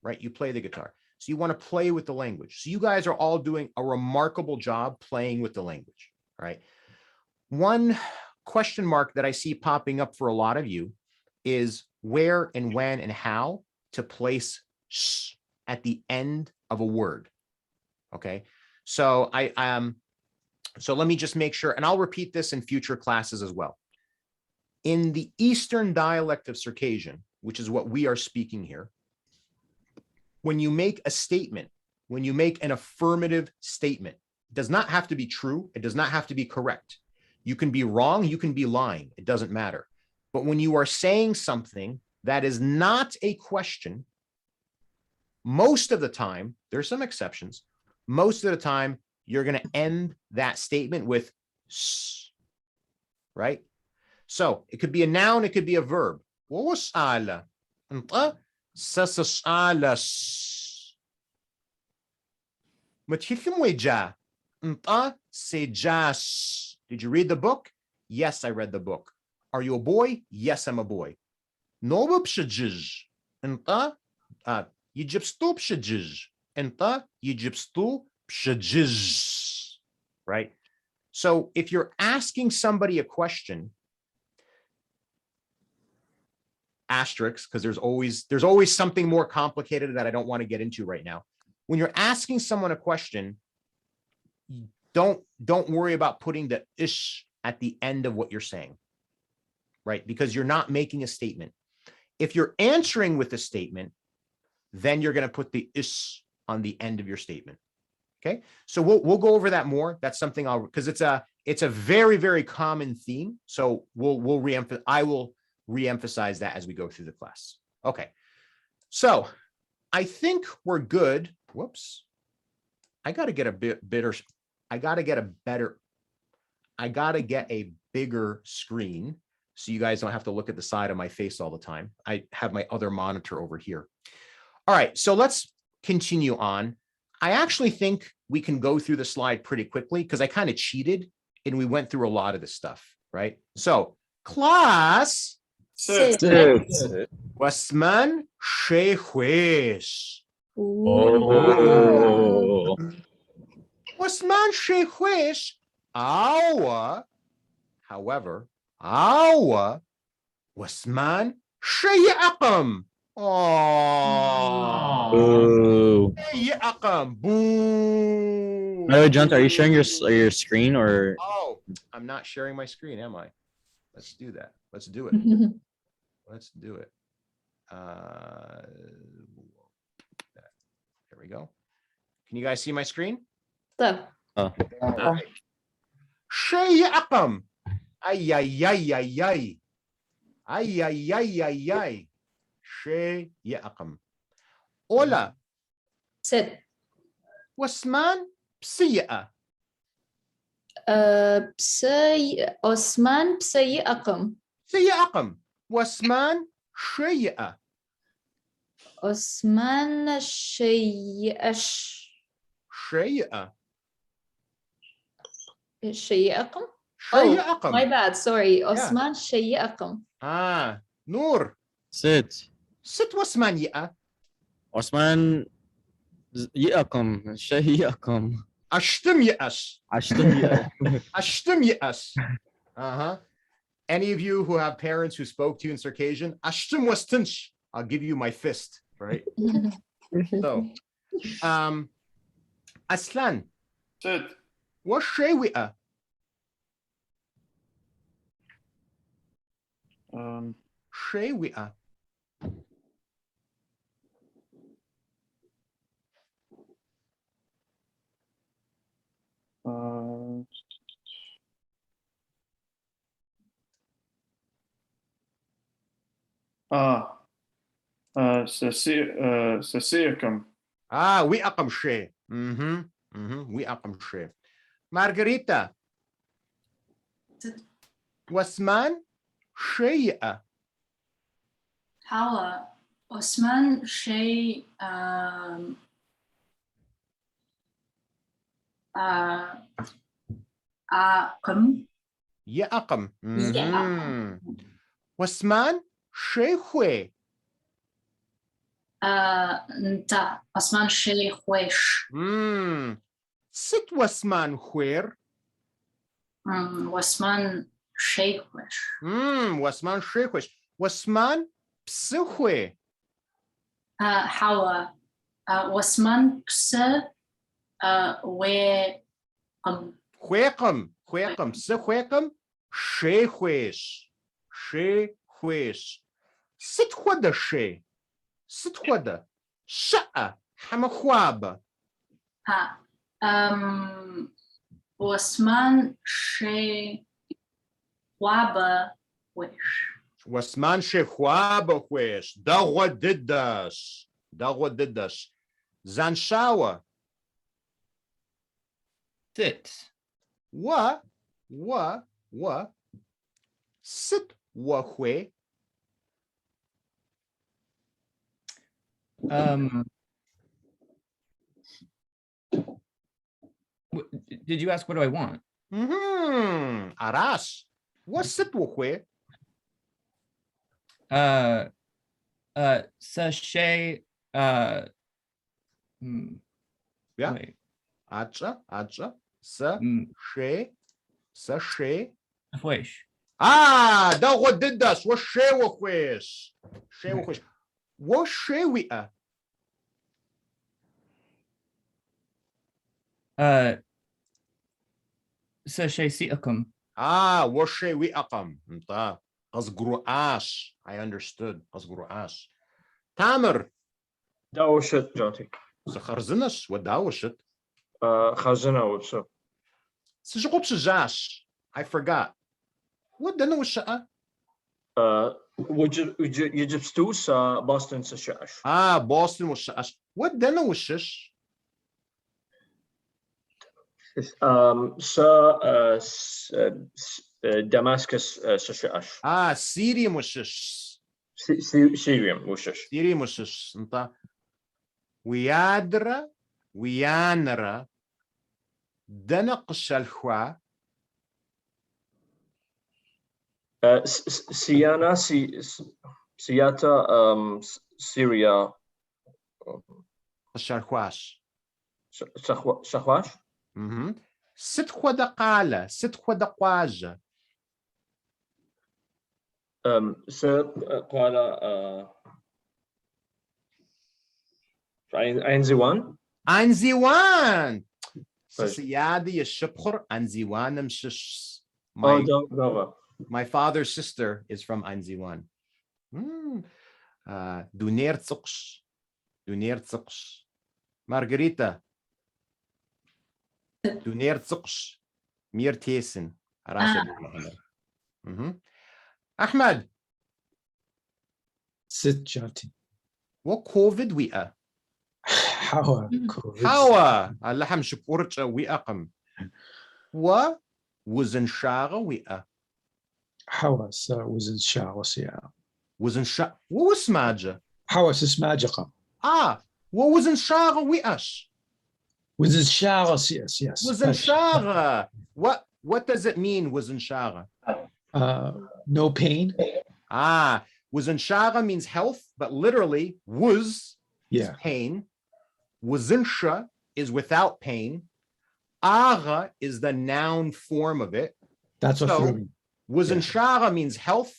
Speaker 1: right? You play the guitar. So you want to play with the language. So you guys are all doing a remarkable job playing with the language, right? One question mark that I see popping up for a lot of you is where and when and how to place sh at the end of a word. Okay. So so let me just make sure, and I'll repeat this in future classes as well. In the Eastern dialect of Circassian, which is what we are speaking here, when you make a statement, when you make an affirmative statement, it does not have to be true. It does not have to be correct. You can be wrong. You can be lying. It doesn't matter. But when you are saying something that is not a question, most of the time, there's some exceptions, most of the time, you're going to end that statement with s, right? So it could be a noun, it could be a verb. Did you read the book? Yes, I read the book. Are you a boy? Yes, I'm a boy. Right? So if you're asking somebody a question, asterisks, because there's always something more complicated that I don't want to get into right now. When you're asking someone a question, don't worry about putting the ish at the end of what you're saying, right? Because you're not making a statement. If you're answering with a statement, then you're going to put the ish on the end of your statement. Okay, so we'll go over that more. That's something because it's a very, very common theme. So I will reemphasize that as we go through the class. Okay, so I think we're good. Whoops. I got to get a bigger screen so you guys don't have to look at the side of my face all the time. I have my other monitor over here. All right, so let's continue on. I actually think we can go through the slide pretty quickly because I kind of cheated and we went through a lot of this stuff, right? So class,
Speaker 7: Sit.
Speaker 1: Wasman Sheikhwish.
Speaker 2: Oh.
Speaker 1: Wasman Sheikhwish. Awa, however, Awa Wasman Sheyakam. Oh,
Speaker 2: Ooh.
Speaker 1: Sheyakam. Boo.
Speaker 2: By the way, John, are you sharing your screen or?
Speaker 1: Oh, I'm not sharing my screen, am I? Let's do that. Let's do it. Let's do it. There we go. Can you guys see my screen?
Speaker 10: So,
Speaker 1: Sheyakam. Ay, ay, ay, ay, ay. Ay, ay, ay, ay, ay. Sheyakam. Ola.
Speaker 6: Sit.
Speaker 1: Wasman Psiya.
Speaker 6: Osman بسيئكم.
Speaker 1: Siyakam. Wasman Sheya.
Speaker 6: Osman شيئش.
Speaker 1: Sheya.
Speaker 6: شيئكم.
Speaker 1: Sheyakam.
Speaker 6: My bad. Sorry. Osman شيئكم.
Speaker 1: Ah, Noor.
Speaker 2: Sit.
Speaker 1: Sit Wasman Ya.
Speaker 2: Osman يأكم شيء يأكم
Speaker 1: Ashtim Yas.
Speaker 2: عشتم
Speaker 1: Ashtim Yas. Uh-huh. Any of you who have parents who spoke to you in Circassian, Ashtim Wastinch. I'll give you my fist, right? So, Aslan,
Speaker 7: Sit.
Speaker 1: what Shewi'a? Shewi'a.
Speaker 7: سسيكم.
Speaker 1: Ah, wi'aqam she. Wi'aqam she. Margarita. Wasman Sheya.
Speaker 6: Hawa. Osman شيء أقم.
Speaker 1: Ya'aqam.
Speaker 6: Ya'aqam.
Speaker 1: Wasman Sheykhwe.
Speaker 6: أنت Osman شيء خويش.
Speaker 1: Sit Wasman Khwer.
Speaker 6: Osman شيء خويش.
Speaker 1: Wasman Sheykhwe. Wasman Psikhwe.
Speaker 6: حوا. Osman كس وقم.
Speaker 1: Khweqam. Khweqam. Psikhweqam. Sheykhwesh. Sheykhwesh. Sit Khwada She. Sit Khwada. Sha'a. Hamakhwaba.
Speaker 6: Osman شيء وابا ويش.
Speaker 1: Wasman Shekhwaba Khwesh. Dagwa Didash. Dagwa Didash. Zanshawa.
Speaker 5: Sit.
Speaker 1: Wa. Sit Wahwe.
Speaker 5: Did you ask what do I want?
Speaker 1: Aras. What's sit Wahwe?
Speaker 5: Sachet.
Speaker 1: Yeah.
Speaker 5: Wait.
Speaker 1: Acha. Sachet.
Speaker 5: Wish.
Speaker 1: Da what did das? What she Wahwesh? She Wahwesh. What she we
Speaker 5: Sachet siakum.
Speaker 1: What she we akam. Asgru ash. I understood. Asgru ash. Tamer.
Speaker 9: داوشت جاتي
Speaker 1: Zakharzinas. What dawashit?
Speaker 9: خزنة وبسو
Speaker 1: Sijgub Jash. I forgot. What the no sha'a?
Speaker 9: يجب ستوس بوسطن سشاش
Speaker 1: Boston was shash. What the no shish?
Speaker 9: Damascus سشاش
Speaker 1: سيريم وشش
Speaker 9: سيريم وشش
Speaker 1: سيريم وشش انت ويادرا ويانرا دنقش الخوا
Speaker 9: سيانا سياتا سوريا
Speaker 1: الشرخواش
Speaker 9: شخواش
Speaker 1: ست خوا دقالة ست خوا دقواجة
Speaker 9: قال einziwan
Speaker 1: أنزيوان سيادي الشبخر أنزيوان مشش My father's sister is from Anziwan. Dunertsuqsh. Margarita. Dunertsuqsh. Mir Tesen. Ahmed.
Speaker 3: Sit Jati.
Speaker 1: What COVID we are?
Speaker 3: How COVID?
Speaker 1: How? Allaham shupurcha we aqam. What was in Shara we are?
Speaker 3: حواس وزن شاغس يا
Speaker 1: وزن شا وش ماجة
Speaker 3: حواس اسماجقة
Speaker 1: what was in Shara we ash
Speaker 3: وزن شاغس yes
Speaker 1: was in Shara what does it mean was in Shara
Speaker 3: no pain
Speaker 1: was in Shara means health but literally was is pain was in sha is without pain ara is the noun form of it
Speaker 3: that's what threw me.
Speaker 1: Was in Shara means health,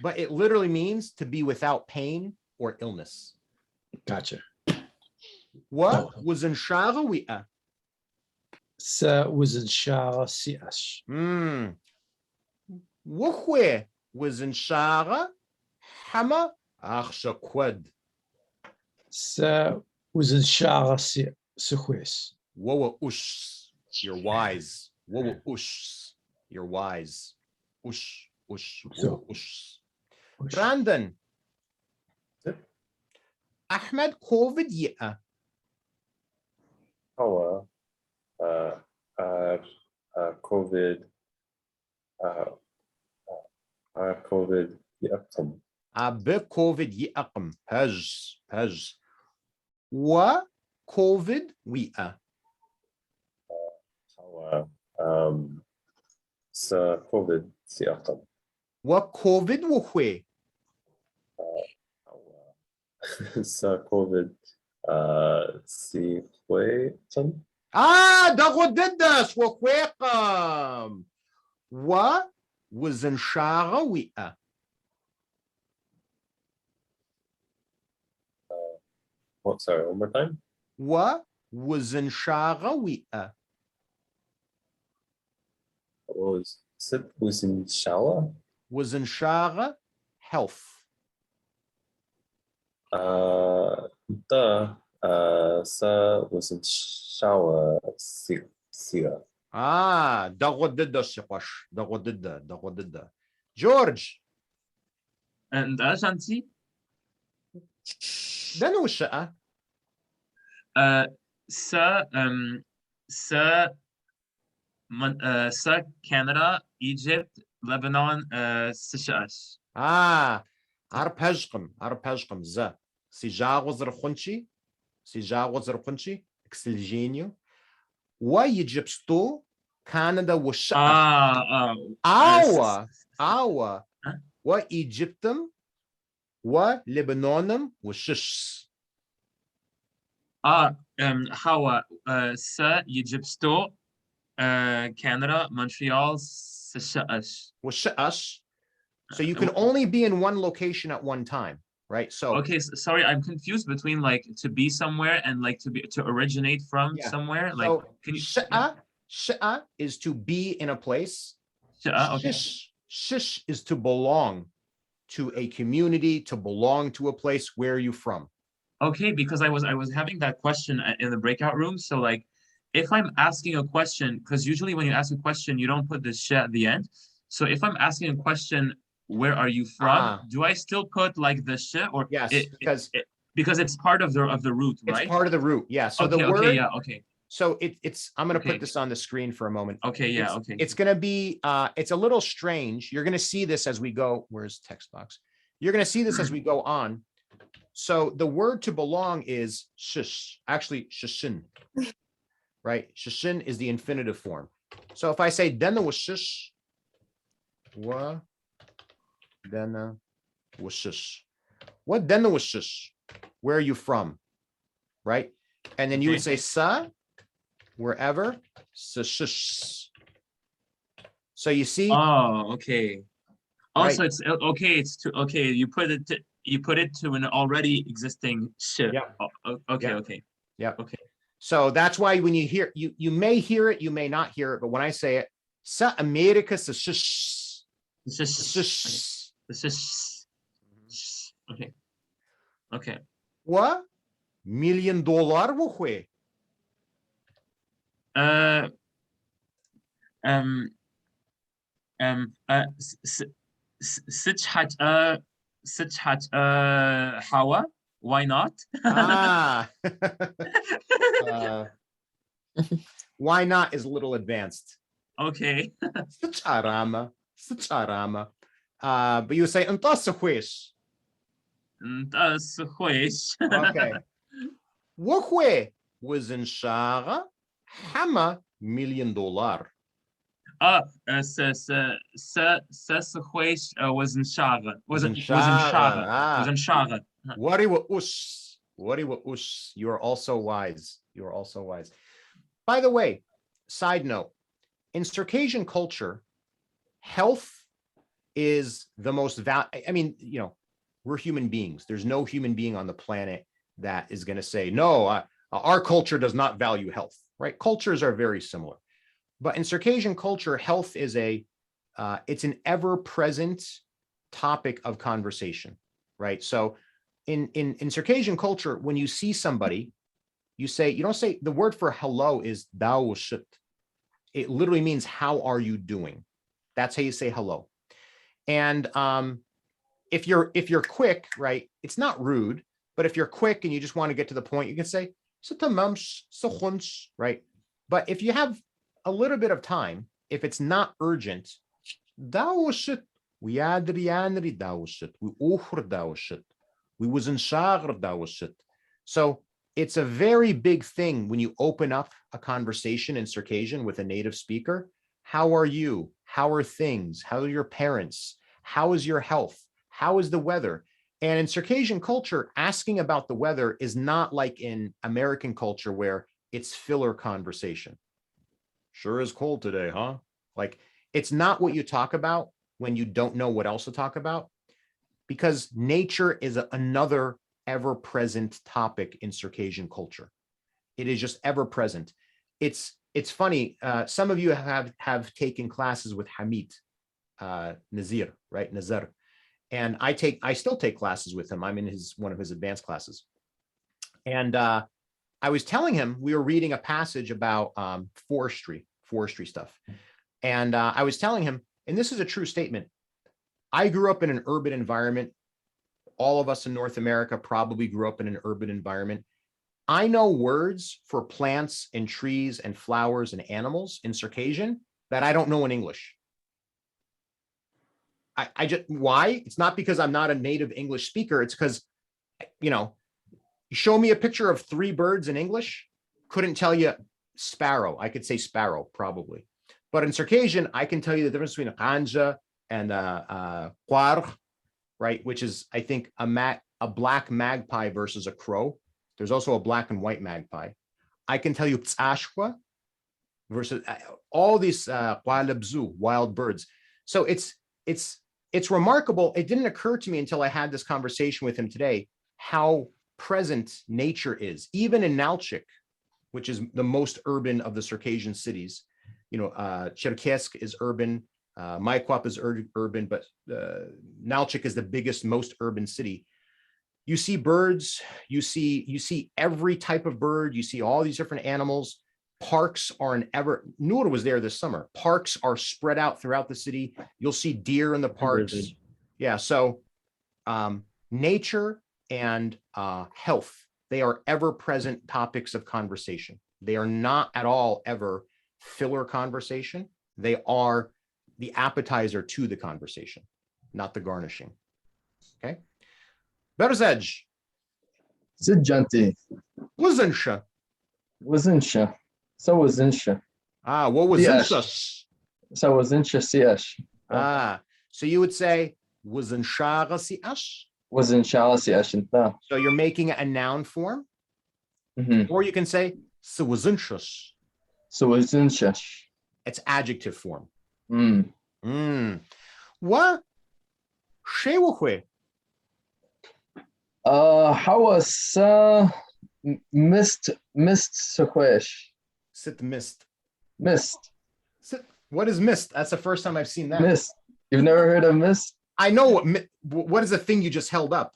Speaker 1: but it literally means to be without pain or illness.
Speaker 3: Gotcha.
Speaker 1: What was in Shara we
Speaker 3: was in Shara siash.
Speaker 1: Wuhwe was in Shara hama arsha quad.
Speaker 3: Was in Shara sihuis.
Speaker 1: Woa ush, you're wise. Woa ush, you're wise. Ush. Brandon. Ahmed COVID yeah.
Speaker 11: COVID COVID يأقم.
Speaker 1: COVID يأقم. Pej. Wa COVID ويا.
Speaker 11: COVID سيأقم.
Speaker 1: Wa COVID وخوي.
Speaker 11: COVID سيخوي.
Speaker 1: دغددس وخويقم. Wa وزن شاغة ويا.
Speaker 11: Sorry, one more time.
Speaker 1: Wa وزن شاغة ويا.
Speaker 11: Was in shower?
Speaker 1: Was in Shara health.
Speaker 11: Was in shower siga.
Speaker 1: دغدد. George.
Speaker 4: And Ashanti?
Speaker 1: Then who sha'a?
Speaker 4: Sir Canada, Egypt, Lebanon, Seychelles.
Speaker 1: Arpejqam za. Sijago zerkhunchi, exilgenio. Wa Egypto, Canada was sha'a. Awa. Wa Egyptum, wa Lebanonum was shish.
Speaker 4: Hawa, Sir Egypto, Canada, Montreal, Seychelles.
Speaker 1: So you can only be in one location at one time, right? So
Speaker 4: okay, sorry, I'm confused between like to be somewhere and like to originate from somewhere. Like,
Speaker 1: so
Speaker 4: can you?
Speaker 1: Sha'a is to be in a place.
Speaker 4: Okay.
Speaker 1: Shish is to belong to a community, to belong to a place. Where are you from?
Speaker 4: Okay, because I was having that question in the breakout room. So like, if I'm asking a question, because usually when you ask a question, you don't put the sh at the end. So if I'm asking a question, where are you from? Do I still put like the sh or
Speaker 1: yes? Because
Speaker 4: it's part of the root, right?
Speaker 1: It's part of the root. Yeah. So
Speaker 4: okay,
Speaker 1: the word.
Speaker 4: Okay, yeah. Okay.
Speaker 1: So it's I'm going to
Speaker 4: Okay.
Speaker 1: put this on the screen for a moment.
Speaker 4: Okay, yeah,
Speaker 1: It's-
Speaker 4: okay.
Speaker 1: It's going to be it's a little strange. You're going to see this as we go. Where's text box? You're going to see this as we go on. So the word to belong is shish, actually shishin, right? Shishin is the infinitive form. So if I say dena was shish, wa dena was shish. What dena was shish? Where are you from? Right? And then you would
Speaker 4: Okay.
Speaker 1: say sa, wherever, sa shish. So you see,
Speaker 4: Oh, okay.
Speaker 1: Right.
Speaker 4: Also, it's okay. It's to okay. You put it to an already existing ship.
Speaker 1: Yep.
Speaker 4: Okay.
Speaker 1: Yep.
Speaker 4: Okay.
Speaker 1: Yep.
Speaker 4: Okay.
Speaker 1: So that's why when you hear, you may hear it, you may not hear it, but when I say it, sa America, sa shish,
Speaker 4: It's just
Speaker 1: shish.
Speaker 4: it's just okay. Okay.
Speaker 1: What? $1 million wuhwe.
Speaker 4: Uh. Sitchat. Hawa. Why not?
Speaker 1: Ah. Why not is a little advanced.
Speaker 4: Okay.
Speaker 1: Sicharama. Sicharama. But you say "Antasahwish."
Speaker 4: Das wish.
Speaker 1: Okay. Wuhwe was in Shara. Hama $1 million.
Speaker 4: Was in Shara. Was in
Speaker 1: Shara.
Speaker 4: Shara.
Speaker 1: Ah.
Speaker 4: Was in Shara.
Speaker 1: Wari wa ush. Wari wa ush. You are also wise. You are also wise. By the way, side note, in Circassian culture, health is the most I mean, you know, we're human beings. There's no human being on the planet that is going to say, no, our culture does not value health, right? Cultures are very similar. But in Circassian culture, health is it's an ever-present topic of conversation, right? So in Circassian culture, when you see somebody, you don't say, the word for hello is dao shit. It literally means, how are you doing? That's how you say hello. And if you're quick, right, it's not rude, but if you're quick and you just want to get to the point, you can say, right? But if you have a little bit of time, if it's not urgent, we was in shagr. So it's a very big thing when you open up a conversation in Circassian with a native speaker. How are you? How are things? How are your parents? How is your health? How is the weather? And in Circassian culture, asking about the weather is not like in American culture where it's filler conversation. Sure is cold today, huh? Like, it's not what you talk about when you don't know what else to talk about, because nature is another ever-present topic in Circassian culture. It is just ever-present. It's funny. Some of you have taken classes with Hamid Nazir, right? Nazar. And I still take classes with him. I'm in one of his advanced classes. And I was telling him, we were reading a passage about forestry stuff. And I was telling him, and this is a true statement, I grew up in an urban environment. All of us in North America probably grew up in an urban environment. I know words for plants and trees and flowers and animals in Circassian that I don't know in English. I just, why? It's not because I'm not a native English speaker. It's because, you know, you show me a picture of 3 birds in English, couldn't tell you sparrow. I could say sparrow probably. But in Circassian, I can tell you the difference between a kanja and a quar, right? Which is, I think, a black magpie versus a crow. There's also a black and white magpie. I can tell you ptsashwa versus all these wild birds. So it's remarkable. It didn't occur to me until I had this conversation with him today, how present nature is, even in Nalchik, which is the most urban of the Circassian cities. You know, Cherkesk is urban, Maikwap is urban, but Nalchik is the biggest, most urban city. You see birds, you see every type of bird, you see all these different animals. Parks are Noor was there this summer. Parks are spread out throughout the city. You'll see deer in the parks. Yeah, so nature and health, they are ever-present topics of conversation. They are not at all ever filler conversation. They are the appetizer to the conversation, not the garnishing. Okay. Berzej.
Speaker 12: Sijanti.
Speaker 1: Wazinsha.
Speaker 12: Wazinsha. So wazinsha.
Speaker 1: Ah, what was this?
Speaker 12: So wazinsha siash.
Speaker 1: Ah, so you would say wazinsha siash.
Speaker 12: Wazinsha siash.
Speaker 1: So you're making a noun form, or you can say so wazinshas.
Speaker 12: So wazinshash.
Speaker 1: It's adjective form. What? Shewahwe.
Speaker 12: How was mist sukwesh?
Speaker 1: Sit mist.
Speaker 12: Mist.
Speaker 1: Sit. What is mist? That's the first time I've seen that.
Speaker 12: Mist. You've never heard of mist?
Speaker 1: I know what is the thing you just held up?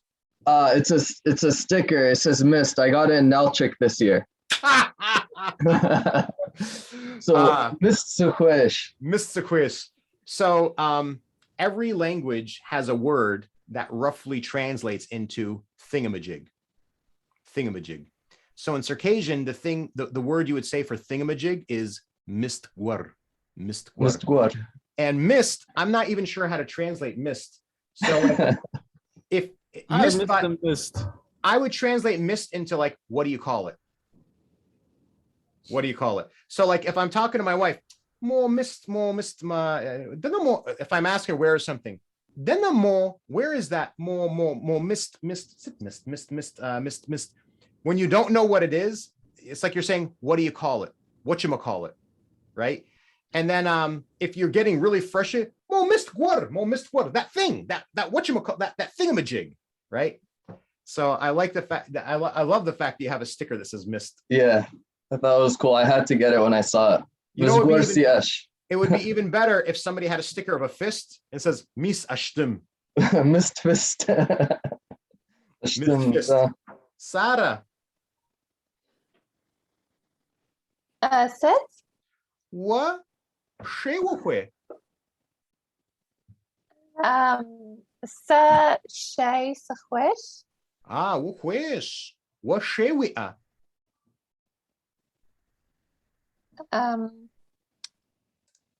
Speaker 12: It's a sticker. It says mist. I got it in Nalchik this year. So mist sukwesh.
Speaker 1: Mist sukwesh. So every language has a word that roughly translates into thingamajig. Thingamajig. So in Circassian, the word you would say for thingamajig is mistgwar. Mistgwar. And mist, I'm not even sure how to translate mist. So if mist, I would translate mist into like, what do you call it? What do you call it? So like if I'm talking to my wife, more mist, if I'm asking her where is something, then the more, where is that? More mist. When you don't know what it is, it's like you're saying, what do you call it? Whatchamacallit, right? And then if you're getting really fresh, more mist water, that thing, that whatchamacallit, that thingamajig, right? So I like the fact that I love the fact that you have a sticker that says mist.
Speaker 12: Yeah, I thought it was cool. I had to get it when I saw it.
Speaker 1: You know, it would be even better if somebody had a sticker of a fist and says mis ashtim.
Speaker 12: Mist fist.
Speaker 1: Sarah.
Speaker 8: Sit.
Speaker 1: What? Shewahwe.
Speaker 8: Sa shay sachwish.
Speaker 1: Ah, wukwish. What shewia?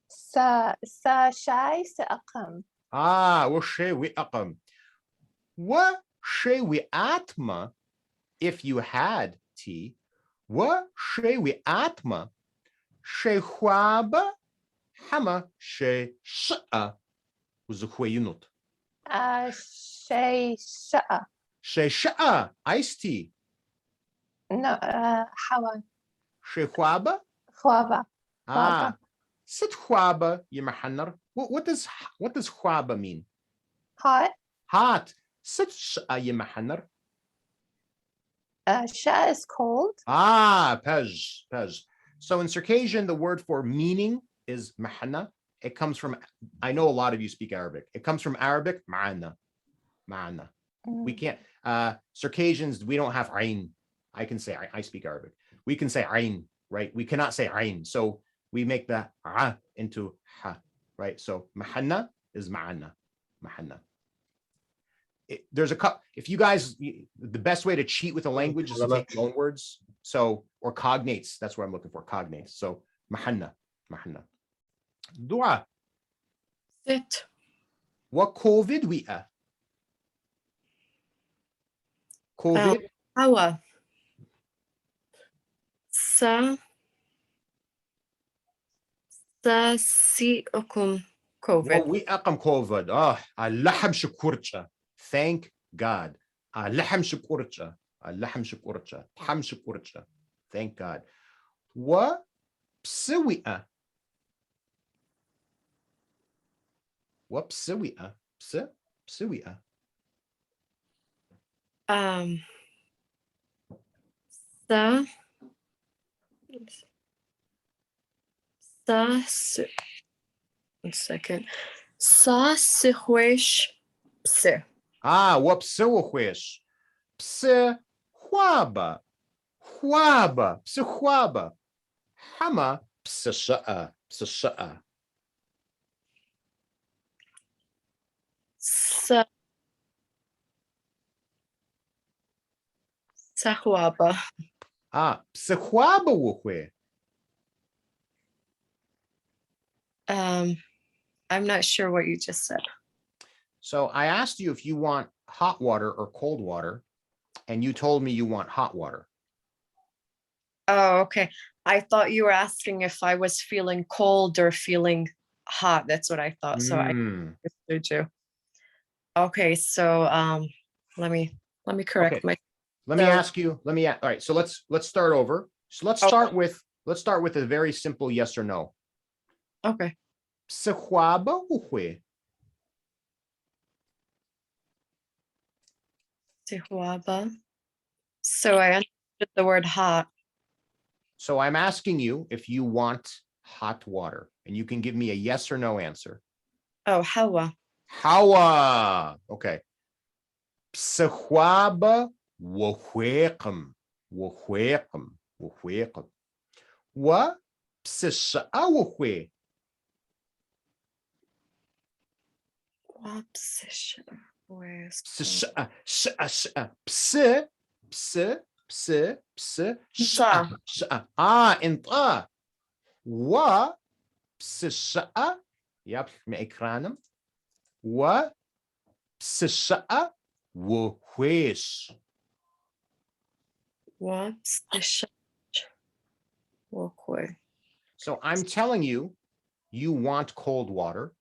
Speaker 8: Sa shay saqam.
Speaker 1: Ah, what shewiaqam. What shewiatma if you had tea? What shewiatma? Shehwaba hama she sha'a uzukwayunut.
Speaker 8: Shay sha'a.
Speaker 1: She sha'a iced tea.
Speaker 8: No, hawa.
Speaker 1: Shehwaba?
Speaker 8: Khwaba.
Speaker 1: Ah, sit khwaba yimahanar. What does khwaba mean?
Speaker 8: Hot.
Speaker 1: Hot. Sit sha'a yimahanar.
Speaker 8: Sha is cold.
Speaker 1: Ah, pej. So in Circassian, the word for meaning is mahana. It comes from, I know a lot of you speak Arabic. It comes from Arabic, ma'ana. We can't, Circassians, we don't have ayn. I can say, I speak Arabic. We can say ayn, right? We cannot say ayn. So we make the into ha, right? So mahana is ma'ana. There's a couple, if you guys, the best way to cheat with a language is to take loan words. So, or cognates, that's what I'm looking for, cognates. So, mahanna. Dua.
Speaker 10: Sit.
Speaker 1: What COVID we are? COVID.
Speaker 10: Hawa. Sa si okum COVID.
Speaker 1: We akam COVID. Ah, allaham shukurcha. Thank God. Allaham shukurcha. Ham shukurcha. Thank God. What psiwia? What psiwia? Psiwia.
Speaker 10: One second. Sa sihwesh pse.
Speaker 1: Ah, what psiwahwesh? Pse huaba. Pse Hama pse sha'a.
Speaker 10: Sahuaba.
Speaker 1: Psihuaba wuhwe.
Speaker 10: I'm not sure what you just said.
Speaker 1: So I asked you if you want hot water or cold water, and you told me you want hot water.
Speaker 10: Oh, okay. I thought you were asking if I was feeling cold or feeling hot. That's what I thought. So I understood you. Okay, so let me correct
Speaker 1: Okay.
Speaker 10: my.
Speaker 1: Let me ask you. All right. So let's start over. So let's start with a very simple yes or no.
Speaker 10: Okay.
Speaker 1: Psihuaba wuhwe.
Speaker 10: Tihuaba. So I understood the word hot.
Speaker 1: So I'm asking you if you want hot water, and you can give me a yes or no answer.
Speaker 10: Oh, hawa.
Speaker 1: Hawa. Okay. Psihuaba wuhweqam. Wuhweqam. Wuhweqam. Wa psisha'a wuhwe.
Speaker 10: Where's
Speaker 1: انطا و بسشاء يابح من اكرانم و بسشاء وهويش.
Speaker 10: What's the
Speaker 1: So I'm telling you, you want cold water.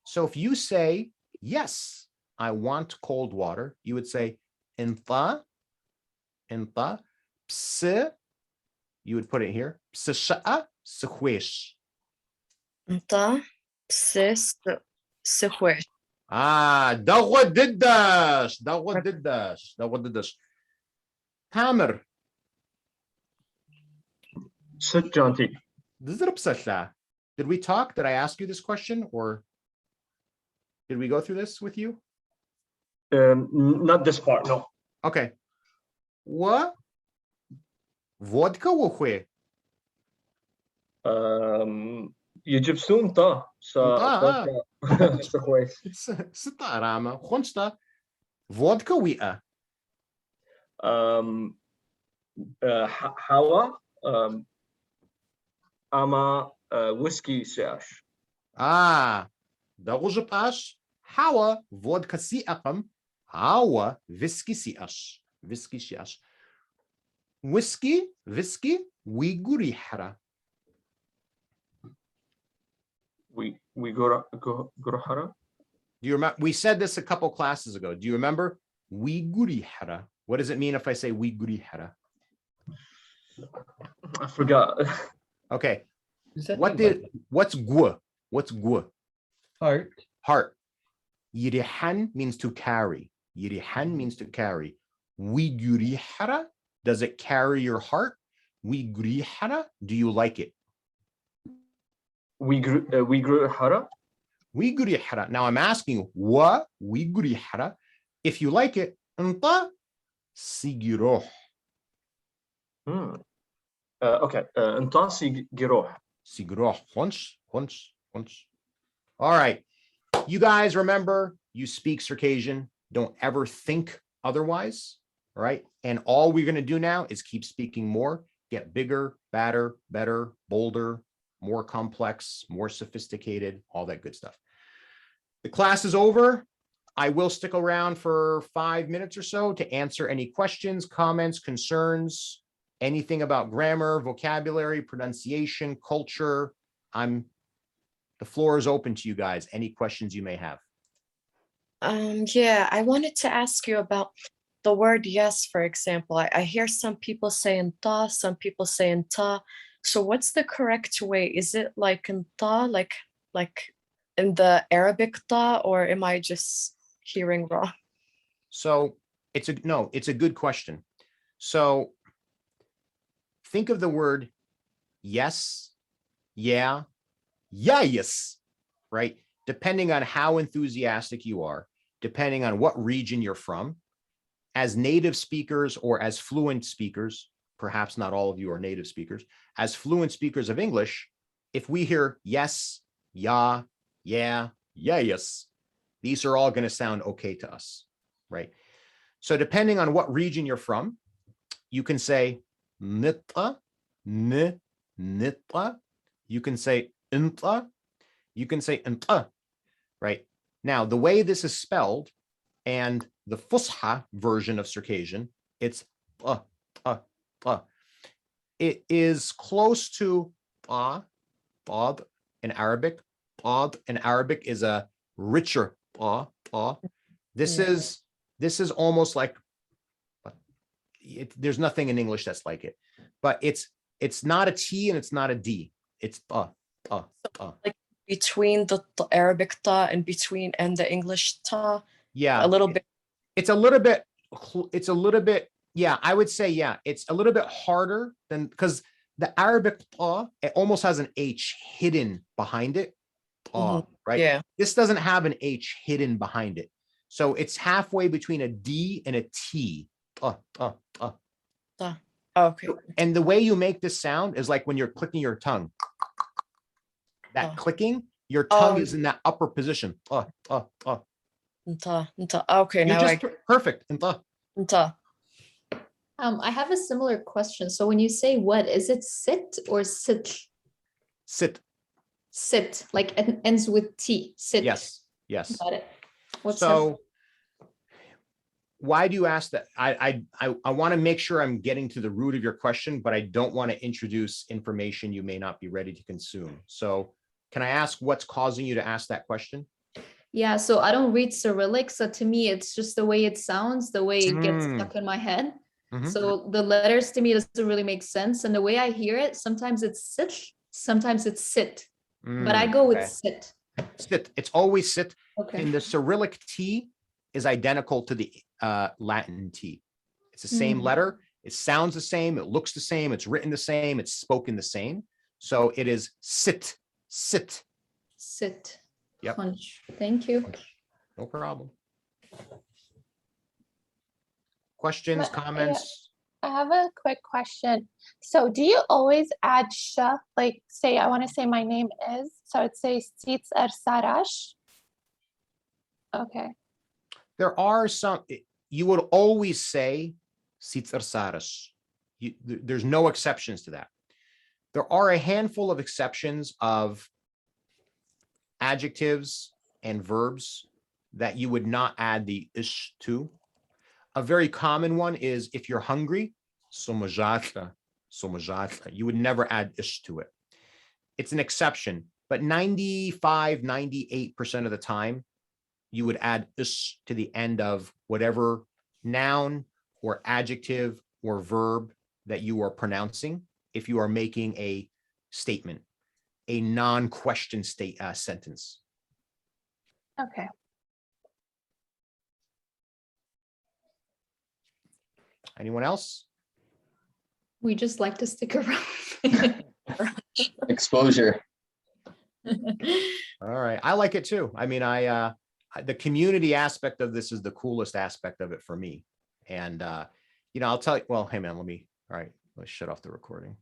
Speaker 1: So if you say, yes, I want cold water, you would say, inta, psi, you would put it here, psisha'a, sihwish.
Speaker 10: Inta, psis, sihwish.
Speaker 1: دغوا ددش. Tamer.
Speaker 9: Sujjanti.
Speaker 1: Did we talk? Did I ask you this question, or did we go through this with you?
Speaker 9: Not this part, no.
Speaker 1: Okay. What? Vodka wuhwe.
Speaker 9: يجيب سونتا كويس.
Speaker 1: ستة رامة خنستا vodka ويا.
Speaker 9: حوا أما whiskey سياش.
Speaker 1: ده غجباش حوا vodka سيأقم حوا whiskey سياش. whiskey ويقوري حرا.
Speaker 9: We go hara.
Speaker 1: Do you remember? We said this a couple classes ago. Do you remember? Wiguri hara. What does it mean if I say wiguri hara?
Speaker 9: I forgot.
Speaker 1: Okay. What's gua? What's gua? Heart. Yirihan means to carry. Wiguri hara. Does it carry your heart? Wiguri hara. Do you like it?
Speaker 9: We grew hara.
Speaker 1: Wiguri hara. Now I'm asking wa wiguri hara. If you like it, anta sigiroh.
Speaker 9: Okay. Anta sigiroh.
Speaker 1: Sigiroh. Once. All right. You guys remember, you speak Circassian. Don't ever think otherwise. All right. And all we're going to do now is keep speaking more, get bigger, badder, better, bolder, more complex, more sophisticated, all that good stuff. The class is over. I will stick around for 5 minutes or so to answer any questions, comments, concerns, anything about grammar, vocabulary, pronunciation, culture. The floor is open to you guys. Any questions you may have.
Speaker 10: Yeah, I wanted to ask you about the word yes, for example. I hear some people saying ta, some people saying ta. So what's the correct way? Is it like in ta, like in the Arabic ta, or am I just hearing wrong?
Speaker 1: So it's a good question. So think of the word yes, yeah, yes, right? Depending on how enthusiastic you are, depending on what region you're from, as native speakers or as fluent speakers, perhaps not all of you are native speakers, as fluent speakers of English, if we hear yes, yeah, yes, these are all going to sound okay to us, right? So depending on what region you're from, you can say nitla, nitla. You can say intla. You can say intla, right? Now, the way this is spelled and the Fusha version of Circassian, it's it is close to bod in Arabic. Bod in Arabic is a richer This is almost like there's nothing in English that's like it, but it's not a T and it's not a D. It's
Speaker 10: Like between the Arabic ta and the English ta.
Speaker 1: Yeah,
Speaker 10: a little bit.
Speaker 1: It's a little bit. Yeah, I would say, yeah, it's a little bit harder than, because the Arabic it almost has an H hidden behind it. Right?
Speaker 10: Yeah.
Speaker 1: This doesn't have an H hidden behind it. So it's halfway between a D and a T.
Speaker 10: Okay.
Speaker 1: And the way you make this sound is like when you're clicking your tongue. That clicking, your tongue is in that upper position.
Speaker 10: Okay, now
Speaker 1: perfect.
Speaker 13: I have a similar question. So when you say what, is it sit or sit?
Speaker 1: Sit.
Speaker 13: Sit, like it ends with T. Sit.
Speaker 1: Yes.
Speaker 13: Got it.
Speaker 1: So why do you ask that? I want to make sure I'm getting to the root of your question, but I don't want to introduce information you may not be ready to consume. So can I ask what's causing you to ask that question?
Speaker 13: Yeah, so I don't read Cyrillic. So to me, it's just the way it sounds, the way it gets stuck in my head. So the letters to me doesn't really make sense. And the way I hear it, sometimes it's sit, sometimes it's sit. But I go with sit.
Speaker 1: Sit. It's always sit.
Speaker 13: Okay.
Speaker 1: And the Cyrillic T is identical to the Latin T. It's the same letter. It sounds the same. It looks the same. It's written the same. It's spoken the same. So it is sit, sit.
Speaker 13: Sit.
Speaker 1: Yep.
Speaker 13: Punch. Thank you.
Speaker 1: No problem. Questions, comments?
Speaker 8: I have a quick question. So do you always add sh? Like say, I want to say my name is, so I'd say Sits Sarash. Okay.
Speaker 1: There are some, you would always say Sits Saras. There's no exceptions to that. There are a handful of exceptions of adjectives and verbs that you would not add the ish to. A very common one is if you're hungry, somajata, you would never add ish to it. It's an exception, but 95, 98% of the time, you would add ish to the end of whatever noun or adjective or verb that you are pronouncing if you are making a statement, a non-question sentence.
Speaker 8: Okay.
Speaker 1: Anyone else?
Speaker 13: We just like to stick around.
Speaker 12: Exposure.
Speaker 1: All right. I like it too. I mean, the community aspect of this is the coolest aspect of it for me. And, I'll tell you, well, hey man, all right, let's shut off the recording.